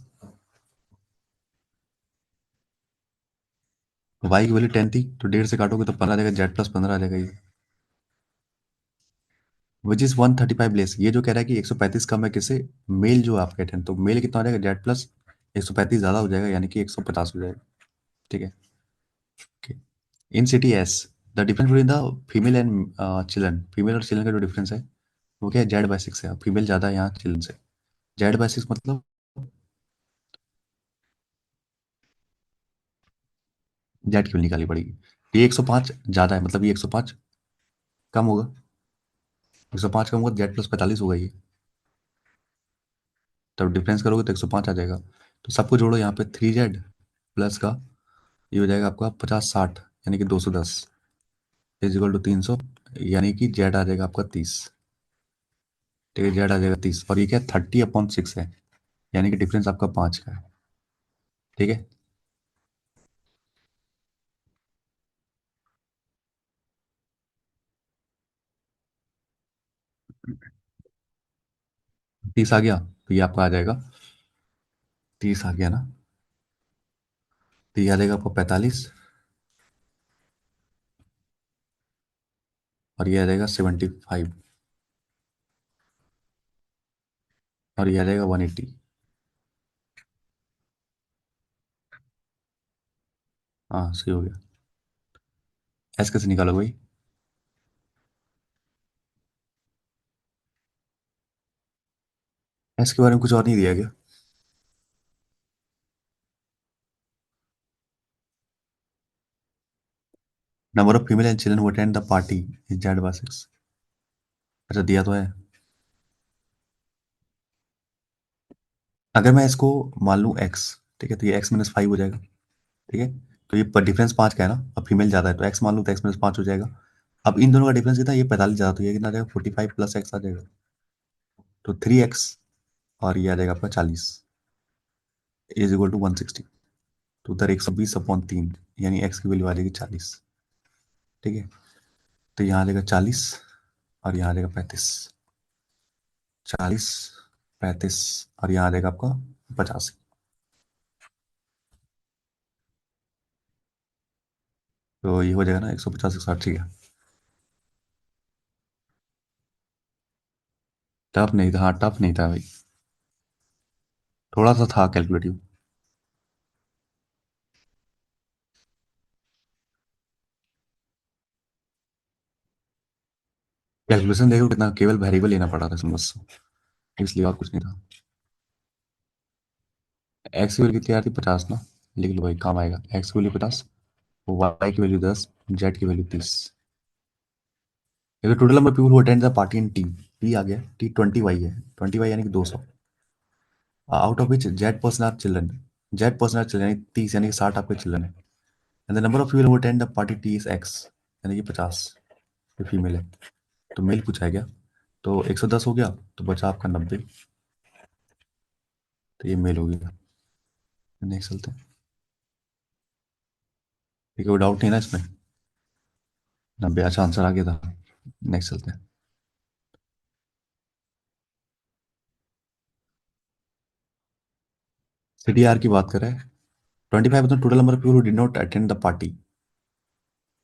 A: y की वैल्यू 10 थी, तो 1.5 से काटोगे तो 15 आ जाएगा, जेड प्लस 15 आ जाएगा ये। विच इज 135 लेस, ये जो कह रहा है कि 135 कम है किसे, मेल जो आप कहते हैं, तो मेल कितना हो जाएगा, जेड प्लस 135 ज्यादा हो जाएगा, यानी कि 150 हो जाएगा, ठीक है। इन city S, the difference between the female and children, female और चिल्ड्रन का जो डिफरेंस है वो क्या है, जेड/6 है, फीमेल ज्यादा है यहाँ चिल्ड्रन से। जेड/6 मतलब जेड की वैल्यू निकालनी पड़ेगी। तो ये 105 ज्यादा है, मतलब ये 105 कम होगा, 105 कम होगा, जेड प्लस 45 होगा ये। तब डिफरेंस करोगे तो 105 आ जाएगा। तो सबको जोड़ो यहाँ पे, 3z प्लस का ये हो जाएगा आपका 50/60, यानी कि 210 इज इक्वल टू 300, यानी कि जेड आ जाएगा आपका 30, ठीक है, जेड आ जाएगा 30, और ये क्या 30/6 है, यानी कि डिफरेंस आपका 5 का है, ठीक है। 30 आ गया, तो ये आपका आ जाएगा, 30 आ गया ना, तो ये आ जाएगा आपका 45, और ये आ जाएगा 75, और ये आ जाएगा 180। हाँ सही हो गया। एस कैसे निकालोगे भाई? एस के बारे में कुछ और नहीं दिया गया। Number of female and children who attend the party is Z. अच्छा दिया तो है। अगर मैं इसको मान लूँ एक्स, ठीक है, तो ये x-5 हो जाएगा, ठीक है। तो ये पर डिफरेंस 5 का है ना, अब फीमेल ज़्यादा है तो एक्स मान लूँ तो x-5 हो जाएगा। अब इन दोनों का डिफरेंस कितना है, ये 45 ज़्यादा, तो ये कितना आ जाएगा, 45 + x आ जाएगा, तो 3x, और ये आ जाएगा आपका 40 इज इक्वल टू 160। तो उधर 120/3, यानी x की वैल्यू आ जाएगी 40, ठीक है। तो यहाँ आ जाएगा 40, और यहाँ आ जाएगा 35, 40, 35, और यहाँ आ जाएगा आपका 85। तो ये हो जाएगा ना 150 160, ठीक है। टफ नहीं था, हाँ टफ नहीं था भाई, थोड़ा सा था कैलकुलेटिव। कैलकुलेशन देखो कितना, केवल वेरिएबल लेना पड़ा था इसमें बस, इसलिए और कुछ नहीं था। एक्स की वैल्यू कितनी आ रही थी, 50 ना, लिख लो भाई काम आएगा। एक्स की वैल्यू 50, वाई की वैल्यू 10, जेड की value 30। Total number people who attend the party in T, T आ गया, टी 20y है, 20y यानी कि 200, out of which Z person are children, Z person are children यानी 30, यानी कि 60 आपके चिल्ड्रन है। And the number of people who attend the party T is X, यानी कि 50, ये फीमेल है। तो मेल पूछा है क्या, तो 110 हो गया, तो बचा आपका 90, तो ये मेल हो गया। नेक्स्ट चलते हैं, ठीक है, कोई डाउट नहीं ना इसमें, 90 अच्छा आंसर आ गया था। नेक्स्ट चलते हैं। सिटी आर की बात करें, 25% total number of people who did not attend the party.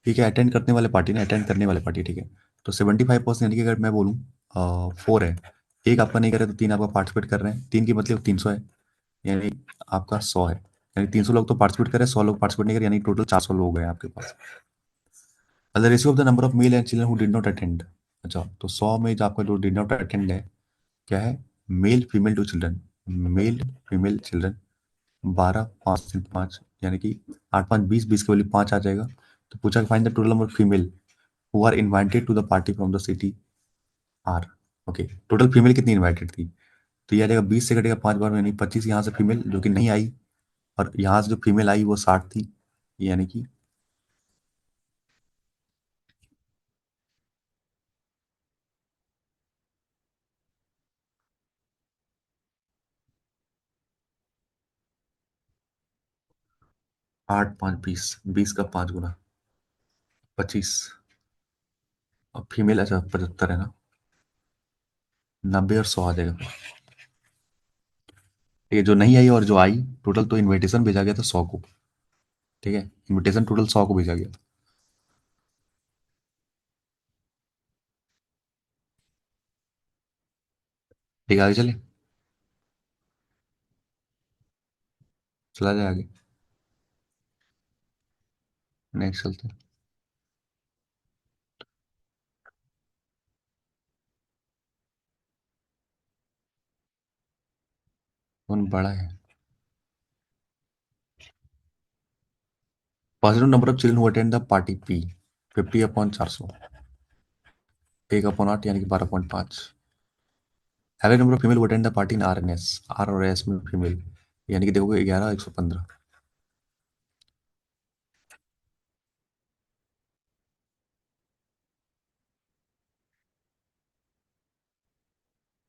A: ठीक है, अटेंड करने वाले पार्टी ना, अटेंड करने वाले पार्टी, ठीक है। तो 75% यानी कि अगर मैं बोलूँ 4 है, एक आपका नहीं करे तो 3 आपका पार्टिसिपेट कर रहे हैं, 3 की मतलब 300 है, यानी आपका 100 है। यानी 300 लोग तो पार्टिसिपेट कर रहे हैं, 100 लोग पार्टिसिपेट नहीं करे, यानी टोटल 400 लोग हैं आपके पास। The ratio of the number of male and children who did not attend. अच्छा, तो 100 में जो आपका जो डिड नॉट अटेंड है, क्या है, male female to children, male female children 12, 5 3 5, यानी कि 8 5 20, 20 के वैल्यू 5 आ जाएगा। तो पूछा कि find the total number of female who are invited to the party from the city R. Okay, total female कितनी इनवाइटेड थी, तो ये आ जाएगा 20 से कटेगा 5 बार, यानी 25 यहाँ से फीमेल जो कि नहीं आई, और यहाँ से जो फीमेल आई वो 60 थी, यानी कि 8 5 20, 20 का 5 गुना 25, और फीमेल अच्छा 75 है ना, 90 और 100 आ जाएगा। ये जो नहीं आई और जो आई, टोटल तो इनविटेशन भेजा गया था 100 को, ठीक है, इनविटेशन टोटल 100 को भेजा गया। ठीक है, आगे चले, चला जाए आगे, नेक्स्ट चलते हैं। कौन बड़ा है, positive number of children who attend the party P 50/400, 1/8 यानी कि 12.5। Average number of female who attend the party in R N S, R और एस में फीमेल, यानी कि देखोगे 11 115,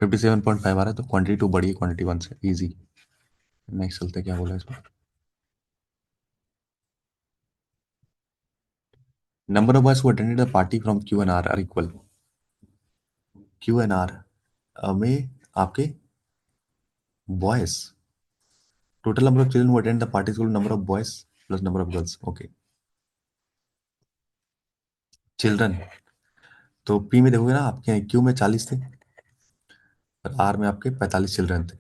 A: 57.5 आ रहा है, तो क्वांटिटी 2 बड़ी है क्वांटिटी 1 से, इजी। नेक्स्ट चलते हैं, क्या बोला इसमें, number of boys who attended the party from Q N R equal, Q N R में आपके boys, total number of children who attend the party equal number of boys plus number of girls. Okay, children, तो P में देखोगे ना, आपके Q में 40 थे और आर में आपके 45 चिल्ड्रन थे।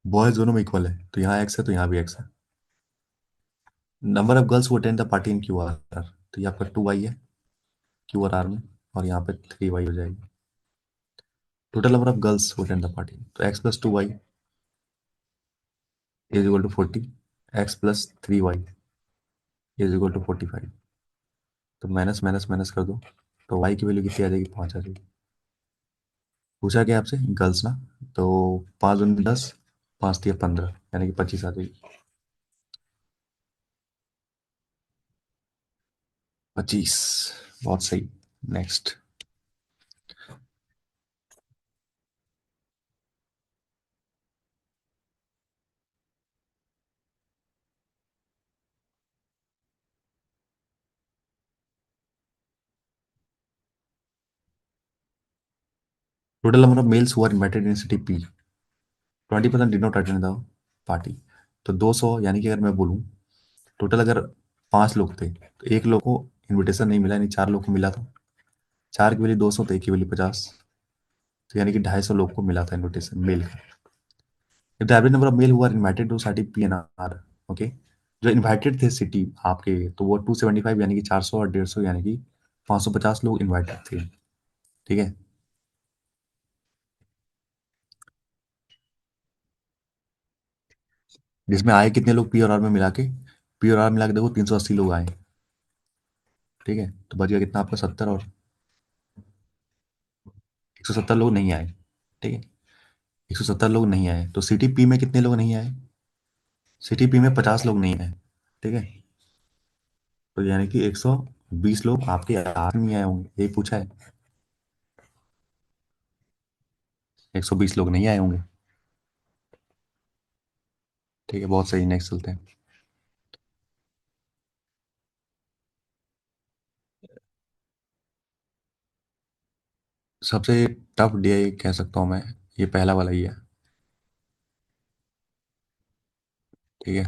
A: बॉयज दोनों में इक्वल है, तो यहाँ एक्स है तो यहाँ भी एक्स है। Number of girls who attend the party in Q R, तो ये आपका 2 वाई है क्यू और आर में, और यहाँ पे 3 वाई हो जाएगी। Total number of girls who attend the party, तो X plus 2 Y is equal to 40, X plus 3 Y is equal to 45। तो माइनस माइनस माइनस कर दो, तो वाई की वैल्यू कितनी आ जाएगी, 5 आ जाएगी। पूछा क्या आपसे, गर्ल्स ना, तो 5 दूनी 10, 5 तिया 15, यानी कि 25 आ जाएगी। 25, बहुत सही। Next, total number of males who are invited in city P, 20% did not attend the party. तो 200, यानी कि अगर मैं बोलूँ टोटल अगर 5 लोग थे, तो एक लोग को इनविटेशन नहीं मिला, यानी 4 लोग को मिला था, 4 की वैल्यू 200, तो एक की वैल्यू 50, तो यानी कि 250 लोग को मिला था इनविटेशन मेल का। If the average number of male who are invited to city P N R, okay, जो इनवाइटेड थे सिटी आपके, तो वो 275, यानी कि 400, और 150, यानी कि 550 लोग इनवाइटेड थे, ठीक है। जिसमें आए कितने लोग, पी और आर में मिला के, पी और आर मिला के देखो 380 लोग आए, ठीक है, तो बच गया कितना आपका 70, और 170 लोग नहीं आए, ठीक है, 170 लोग नहीं आए, तो सिटी पी में कितने लोग नहीं आए, सिटी पी में 50 लोग नहीं आए, ठीक है, तो यानी कि 120 लोग आपके आर में आए होंगे, यही पूछा है, 120 लोग नहीं आए होंगे, ठीक है, बहुत सही। नेक्स्ट चलते हैं। सबसे टफ डे कह सकता हूँ मैं, ये पहला वाला ही है। ठीक है।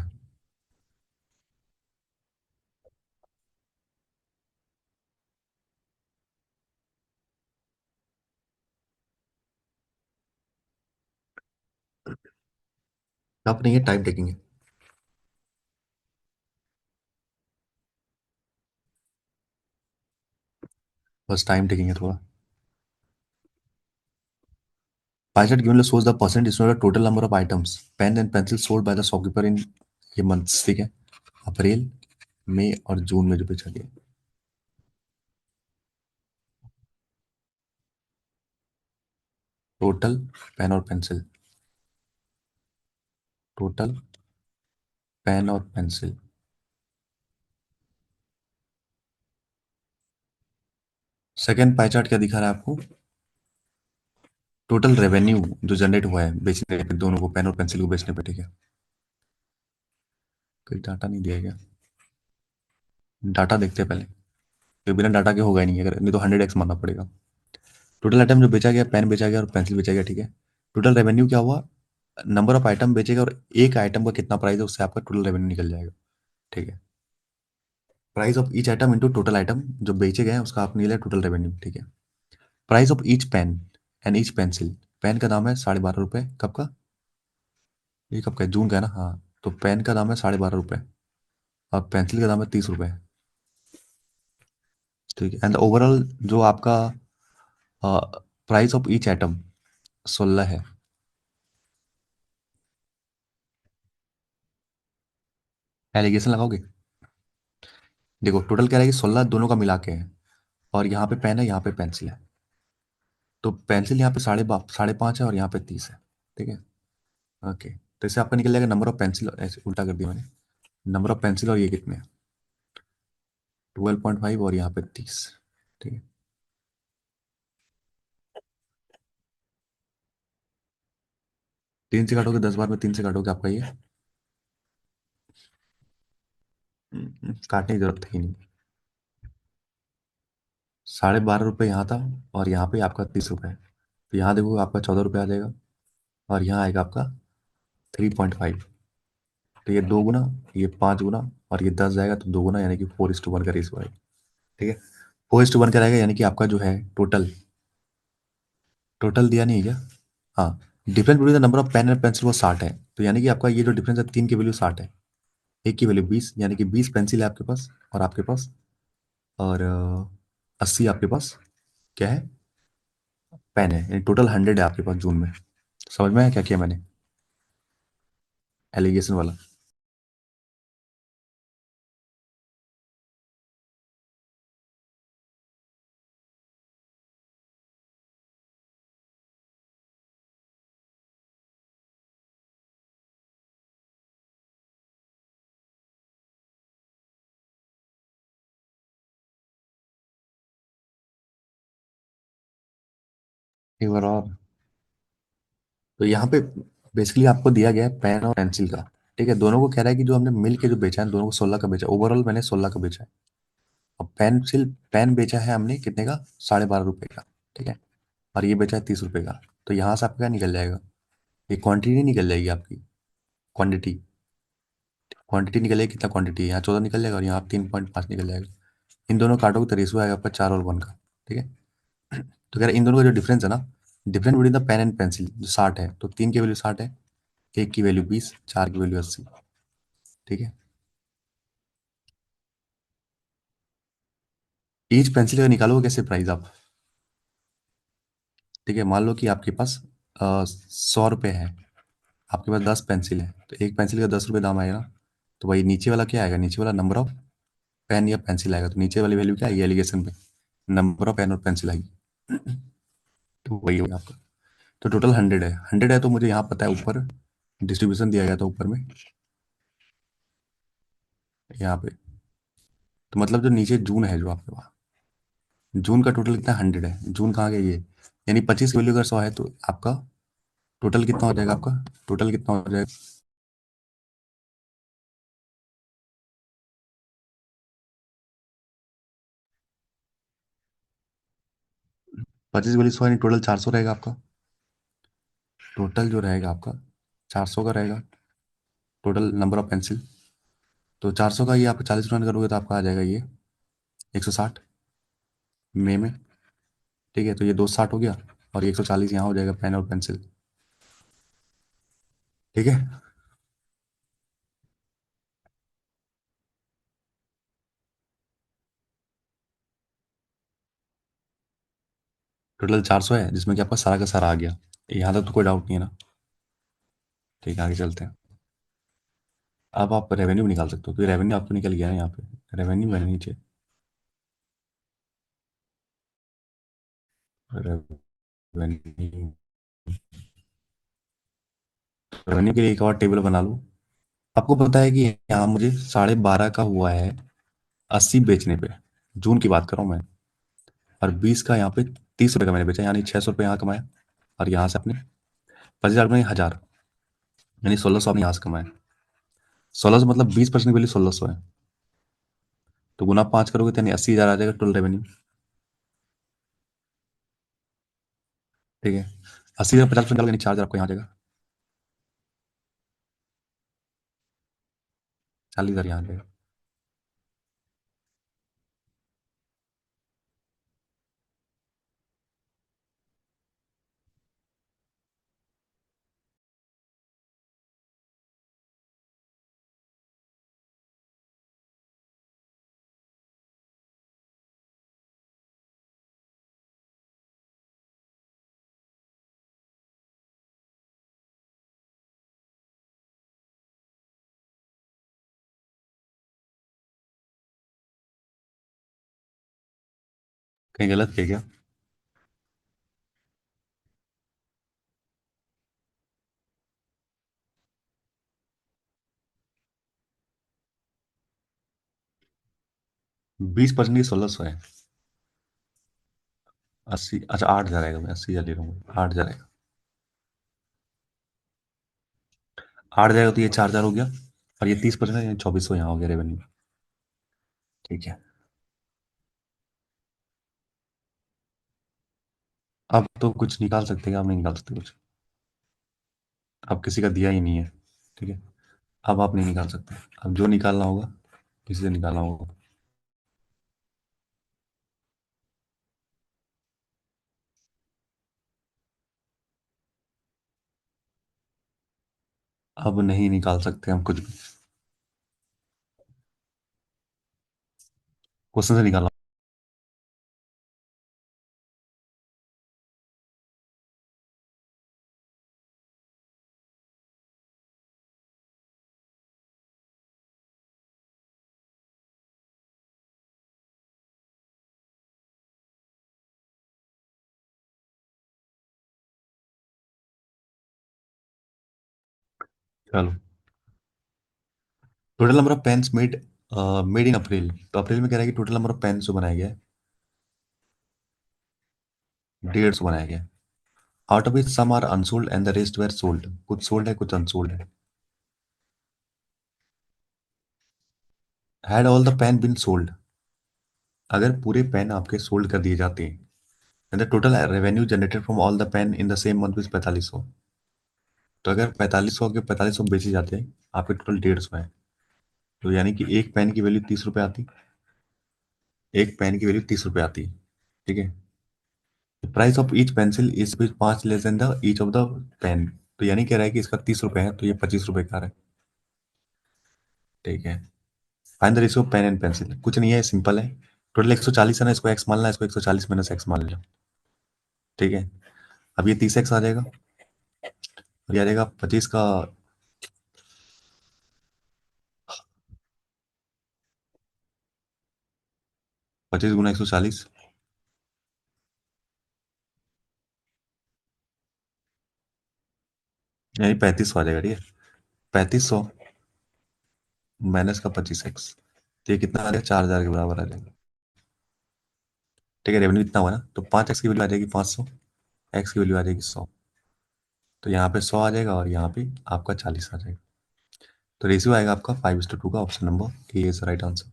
A: टफ नहीं है, टाइम टेकिंग है। बस टाइम टेकिंग है थोड़ा। Pie chart given shows the percent is not the total number of items pen and pencil sold by the shopkeeper in ये मंथ्स, ठीक है, अप्रैल, मई और जून में जो बेचा गया। टोटल पेन और पेंसिल, टोटल पेन और पेंसिल। सेकंड पाई चार्ट क्या दिखा रहा है आपको? टोटल रेवेन्यू जो जनरेट हुआ है बेचने पे, दोनों को, पेन और पेंसिल को बेचने पे, ठीक है। कोई डाटा नहीं दिया गया। डाटा देखते हैं पहले, तो बिना डाटा के होगा ही नहीं, अगर नहीं तो 100x मानना पड़ेगा। टोटल आइटम जो बेचा गया, पेन बेचा गया और पेंसिल बेचा गया, ठीक है। टोटल रेवेन्यू क्या हुआ? नंबर ऑफ आइटम बेचेगा और एक आइटम का कितना प्राइस है, उससे आपका टोटल रेवेन्यू निकल जाएगा। ठीक है। Price of each item into total item जो बेचे गए हैं उसका आप निकला टोटल रेवेन्यू, ठीक है। Price of each pen and each pencil, pen का दाम है 12.5 रुपये, कब का? ये कब का है? जून का है ना, हाँ। तो पेन का दाम है 12.5 रुपये और पेंसिल का दाम है 30 रुपये। ठीक है। एंड ओवरऑल जो आपका प्राइस ऑफ ईच आइटम 16 है। एलिगेशन लगाओगे? देखो टोटल क्या रहेगी, 16 दोनों का मिला के है, और यहाँ पे पेन है, यहाँ पे पेंसिल है। तो पेंसिल यहाँ पे 5.5 है और यहाँ पे 30 है। ठीक है। ओके, तो इससे आपका निकल जाएगा नंबर ऑफ पेंसिल, ऐसे उल्टा कर दिया मैंने। नंबर ऑफ पेंसिल, और ये कितने? 12.5 और यहाँ पे 30। ठीक है। 3 से काटोगे 10 बार में, 3 से काटोगे आपका ये काटने की जरूरत ही नहीं। 12.5 रुपये यहाँ था और यहाँ पे आपका 30 रुपये। तो यहाँ देखो आपका 14 रुपये आ जाएगा और यहाँ आएगा आपका 3.5। तो ये 2 गुना, ये 5 गुना, और ये 10 जाएगा तो 2 गुना, यानी कि 4:1 का रेशियो आएगा। ठीक है। 4:1 का रहेगा, यानी कि आपका जो है टोटल, टोटल दिया नहीं है क्या? हाँ। Difference between the number of pen and pencil वो 60 है, तो यानी कि आपका ये जो डिफरेंस है, 3 की वैल्यू 60 है, एक की वैल्यू 20, यानी कि 20 पेंसिल है आपके पास और आपके पास, और 80 आपके पास क्या है, पेन है, यानी टोटल 100 है आपके पास जून में। समझ में आया क्या किया मैंने, एलिगेशन वाला? एक बार और। तो यहाँ पे बेसिकली आपको दिया गया है पेन और पेंसिल का। ठीक है, दोनों को कह रहा है कि जो हमने मिल के जो बेचा है, दोनों को 16 का बेचा, ओवरऑल मैंने 16 का बेचा है। और पेंसिल, पेन बेचा है हमने कितने का, 12.5 रुपये का। ठीक है। और ये बेचा है 30 रुपये का। तो यहाँ से आपका क्या निकल जाएगा, ये क्वांटिटी निकल जाएगी आपकी, क्वांटिटी, क्वांटिटी निकल जाएगी, कितना क्वांटिटी है, यहाँ 14 निकल जाएगा और यहाँ 3.5 निकल जाएगा। इन दोनों काटोगे तो रेशियो आएगा आपका 4 और 1 का। ठीक है। तो कह रहे हैं, इन दोनों का जो डिफरेंस है ना, difference between the pen and pencil जो 60 है, तो 3 की वैल्यू 60 है, एक की वैल्यू 20, चार की वैल्यू 80। ठीक है। ईच पेंसिल का निकालोगे कैसे प्राइस आप? ठीक है, मान लो कि आपके पास 100 रुपये है, आपके पास 10 पेंसिल है, तो एक पेंसिल का 10 रुपये दाम आएगा ना। तो भाई नीचे वाला क्या आएगा, नीचे वाला नंबर ऑफ पेन या पेंसिल आएगा, तो नीचे वाली वैल्यू क्या आएगी एलिगेशन पे, नंबर ऑफ पेन और पेंसिल आएगी। तो वही होगा आपका। तो टोटल 100 है तो मुझे यहाँ पता है ऊपर डिस्ट्रीब्यूशन दिया गया था ऊपर में, यहाँ पे। तो मतलब जो नीचे जून है जो आपके पास, जून का टोटल कितना, 100 है। जून कहाँ गया ये, यानी 25 की वैल्यू अगर 100 है तो आपका टोटल कितना हो जाएगा, आपका टोटल कितना हो जाएगा? 25 वाली 100 यानी टोटल 400 रहेगा आपका। टोटल जो रहेगा आपका 400 का रहेगा, टोटल नंबर ऑफ पेंसिल। तो 400 का ये आप 40 रन करोगे तो आपका आ जाएगा ये 160 में। ठीक है, तो ये 260 हो गया, और ये 140 यहाँ हो जाएगा पेन और पेंसिल। ठीक है, टोटल 400 है, जिसमें कि आपका सारा का सारा आ गया। यहाँ तक तो कोई डाउट नहीं है ना। ठीक है, आगे चलते हैं। अब आप रेवेन्यू निकाल सकते हो, तो रेवेन्यू आपको निकल गया है यहाँ पे। रेवेन्यू है नीचे, रेवेन्यू। रेवेन्यू के लिए एक और टेबल बना लो। आपको पता है कि यहाँ मुझे 12.5 का हुआ है 80 बेचने पे, जून की बात कर रहा हूँ मैं। और 20 का यहाँ पे 30 रुपये का मैंने बेचा, यानी 600 रुपये यहाँ कमाया। और यहाँ से अपने 25,000 में 1000, यानी 1600 आपने यहाँ से कमाया। 1600 मतलब 20% वैल्यू 1600 है। तो गुना 5 करोगे तो यानी 80,000 आ जाएगा टोटल रेवेन्यू। ठीक है, 80,000 50% यानी 4,000 आपको यहाँ आ जाएगा। 40,000 यहाँ आ जाएगा। कहीं गलत किया क्या? 20% की 1600 है। 80, अच्छा 8,000 आएगा, मैं 80,000 ले रहा हूँ, 8,000 आएगा। 8,000 जाएगा तो ये 4,000 हो गया, और ये 30% है, यानी 2400 यहाँ हो गया रेवेन्यू। ठीक है, अब तो कुछ निकाल सकते हैं, आप नहीं निकाल सकते कुछ। अब किसी का दिया ही नहीं है। ठीक है, अब आप नहीं निकाल सकते। अब जो निकालना होगा किसी से निकालना होगा। अब नहीं निकाल सकते हम कुछ भी। क्वेश्चन से निकालना। चलो, total number of pens made in April. तो अप्रैल में कह रहा है कि टोटल नंबर ऑफ पेन्स जो बनाया गया है 150 बनाया गया है। Out of which some are unsold and the rest were sold. कुछ सोल्ड है, कुछ अनसोल्ड है। Had all the pen been sold. अगर पूरे पेन आपके सोल्ड कर दिए जाते हैं, and the total revenue generated from all the pen in the same month is 4500। तो अगर 4500 के 4500 बेचे जाते हैं, आपके टोटल 150 है। तो यानी कि एक पेन की वैल्यू 30 रुपये आती। एक पेन की वैल्यू 30 रुपये आती। ठीक है, price of each pencil is 5 less than the each of the pen. तो यानी कह रहा है कि इसका 30 रुपये है, तो ये 25 रुपये का है। ठीक है, find the ratio pen and pencil. कुछ नहीं है, सिंपल है। टोटल 140 है ना, इसको एक्स मानना है, इसको 140 माइनस एक्स मान लो। ठीक है, अब ये 30 एक्स आ जाएगा, और ये आ जाएगा 25 का। 25 गुना 140, यानी 3500 आ जाएगा। ठीक है, 3500 माइनस का 25 एक्स, तो ये कितना आ जाएगा? 4,000 के बराबर आ जाएगा। ठीक है, रेवेन्यू इतना हुआ ना, तो 5 एक्स की वैल्यू आ जाएगी 500, एक्स की वैल्यू आ जाएगी 100। तो यहाँ पे 100 आ जाएगा, और यहाँ पे आपका 40 आ जाएगा। तो रेशियो आएगा आपका 5:2 का। Option number A is right answer.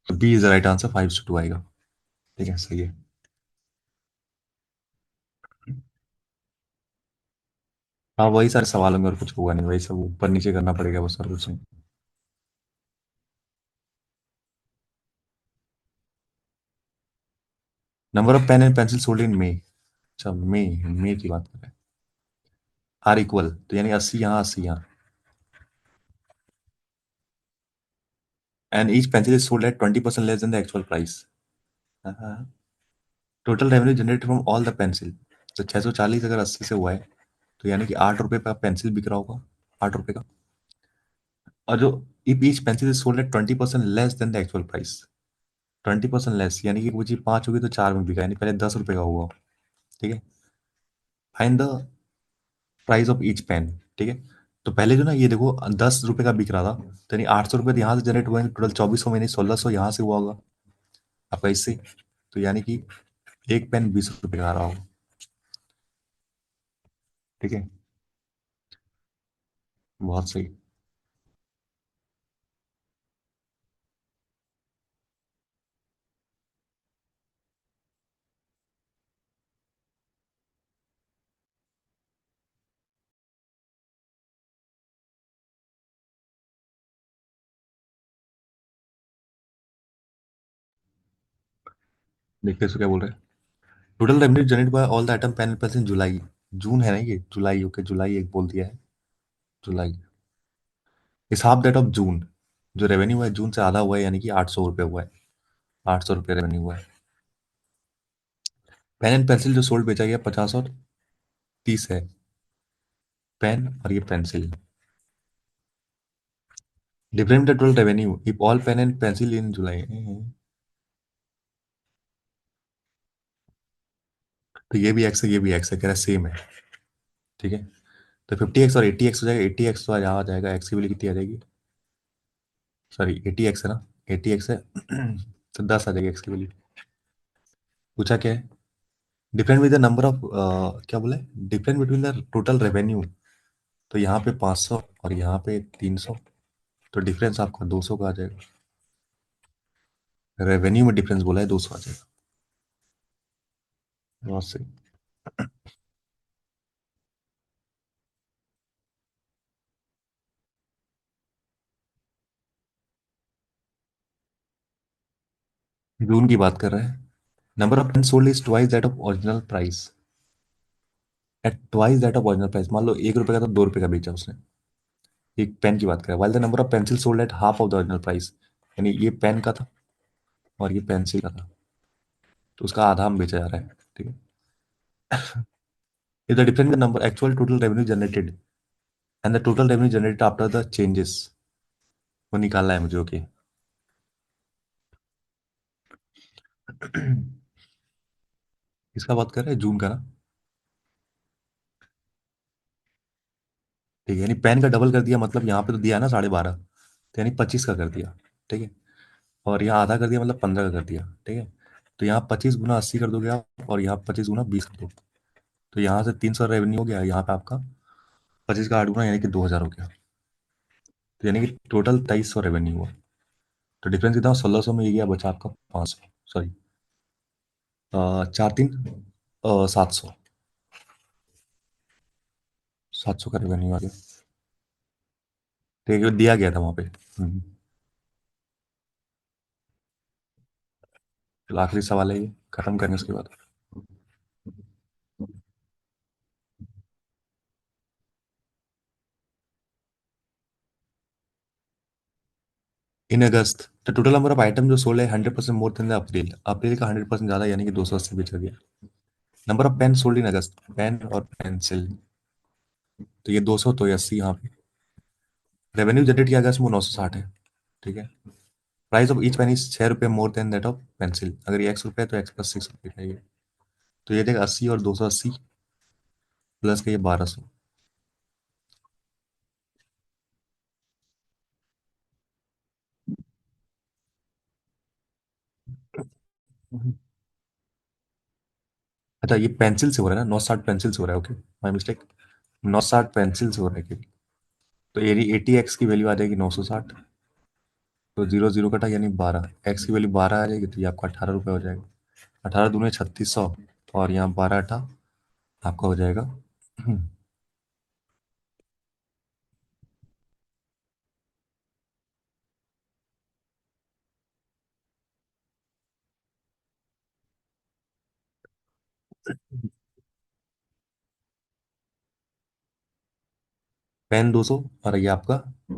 A: B is right answer, 5:2 आएगा। ठीक है, सही है। हाँ वही सारे सवाल होंगे और कुछ होगा नहीं, वही सब ऊपर नीचे करना पड़ेगा बस, और कुछ नहीं। Number of pen and pencil sold in May. अच्छा मे की बात कर रहे हैं। आर इक्वल तो यानी 80 यहाँ 80 यहाँ। And each pencil is sold at 20% less than the actual price. Total revenue generated from all the pencil. तो 640 अगर 80 से हुआ है, तो यानी कि 8 रुपए का पेंसिल बिक रहा होगा, 8 रुपए का। और जो if each pencil is sold at 20% less than the actual price. 20% less यानी कि वो चीज 5 होगी तो 4 में बिका, यानी पहले 10 रुपए का हुआ। ठीक है। Find the price of each pen. ठीक है। तो पहले जो ना ये देखो 10 रुपए का बिक रहा था, तो यानी 800 रुपये तो यहाँ से जनरेट हुए, टोटल 2400 में, नहीं 1600 यहाँ से हुआ होगा आपका इससे। तो यानी कि एक पेन 20 रुपए का आ रहा होगा। ठीक है। बहुत सही। देखते हैं इसको क्या बोल रहे हैं। Total revenue generate by all the item pen pencil in July. June है ना ये, जुलाई, ओके जुलाई एक बोल दिया है। जुलाई इस हाफ दैट ऑफ जून। जो रेवेन्यू है जून से आधा हुआ है, यानी कि 800 रुपये हुआ है। 800 रुपये रेवेन्यू हुआ है। पेन एंड पेंसिल जो सोल्ड बेचा गया 50 और 30 है। पेन और ये pencil. Different the total revenue if all pen and pencil in July. तो ये भी एक्स है, ये भी एक्स है, कह रहा सेम है। ठीक है। तो 50x और 80x हो जाएगा। 80x तो यहाँ आ जाएगा, एक्स की वैल्यू कितनी आ जाएगी, सॉरी 80x है ना, 80x है तो 10 आ जाएगी एक्स की वैल्यू। पूछा क्या है, different with the number of, क्या बोले, different between the total revenue. तो यहाँ पे 500 और यहाँ पे 300, तो डिफरेंस आपका 200 का आ जाएगा। रेवेन्यू में डिफरेंस बोला है, 200 आ जाएगा। बहुत सही। जून की बात कर रहे हैं। Number of pen sold is twice that of original price. At twice that of original price, मान लो 1 रुपए का तो 2 रुपए का बेचा उसने। एक पेन की बात करें, while the number of pencil sold at half of the original price. यानी ये पेन का था और ये पेंसिल का था, तो उसका आधा हम बेचा जा रहा है। ठीक है। If the difference the number actual total revenue generated and the total revenue generated after the changes, वो निकालना है मुझे। ओके। इसका बात कर रहे हैं जून का ना। ठीक है, यानी पेन का डबल कर दिया, मतलब यहाँ पे तो दिया है ना 12.5, तो यानी 25 का कर दिया। ठीक है। और यहाँ आधा कर दिया, मतलब 15 का कर दिया। ठीक है। तो यहाँ 25 गुना 80 कर दोगे आप, और यहाँ 25 गुना 20 कर दो। तो यहाँ से 300 रेवेन्यू हो गया, यहाँ पे आपका 25 का 8 गुना यानी कि 2000 हो गया। तो यानी कि टोटल 2300 रेवेन्यू हुआ। तो डिफरेंस कितना, 1600 में ये गया, बचा आपका 500, सॉरी 4 3 700। 700 का रेवेन्यू आ गया। ठीक है, दिया गया था वहां पे। तो आखिरी सवाल है ये, खत्म करने उसके बाद। In August the total number of item जो सोल्ड है 100% मोर देन द अप्रैल। अप्रैल का 100% ज्यादा, यानी कि 280 बेचा गया। Number of pen sold in August, pen और पेंसिल, तो ये 200, तो ये 80 यहाँ पे। रेवेन्यू जनरेट किया अगस्त में 960 है। ठीक है। Price of each pen is 6 रुपये more than that of pencil. अगर ये x रुपये है तो x + 6 रुपये का ये। तो ये देगा 80 और 280 प्लस का ये 1200। अच्छा ये पेंसिल से हो रहा है ना, 960 पेंसिल से हो रहा है। Okay, my mistake. 960 पेंसिल से हो रहा है क्योंकि, तो ये 80x की वैल्यू आ जाएगी 960। तो जीरो जीरो कटा, यानी 12, एक्स की वैल्यू 12 आ जाएगी, तो ये आपका 18 रुपये हो जाएगा। 18 दूनी 3600, और यहाँ 12 अठा आपका हो जाएगा पेन 200 और ये आपका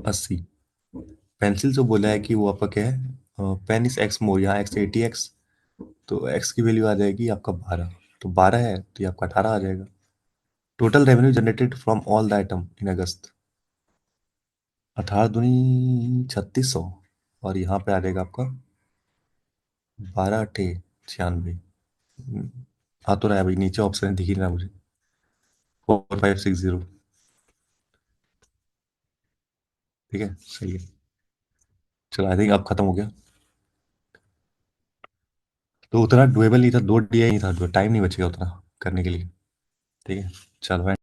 A: 80। पेंसिल जो बोला है कि वो आपका क्या है, पेन इज एक्स मोर, यहाँ एक्स 80x, तो एक्स की वैल्यू आ जाएगी आपका 12। तो 12 है तो ये आपका 18 आ जाएगा। Total revenue generated from all the item in August, 18 दूनी 3600, और यहाँ पे आ जाएगा आपका 12 अट्ठे 96। आ तो रहा है भाई, नीचे ऑप्शन दिख ही नहीं रहा मुझे। 4560। ठीक है, सही है। चलो आई थिंक अब खत्म हो गया। तो उतना डुएबल नहीं था, 2 DI नहीं था, जो टाइम नहीं बचेगा उतना करने के लिए। ठीक है, चलो।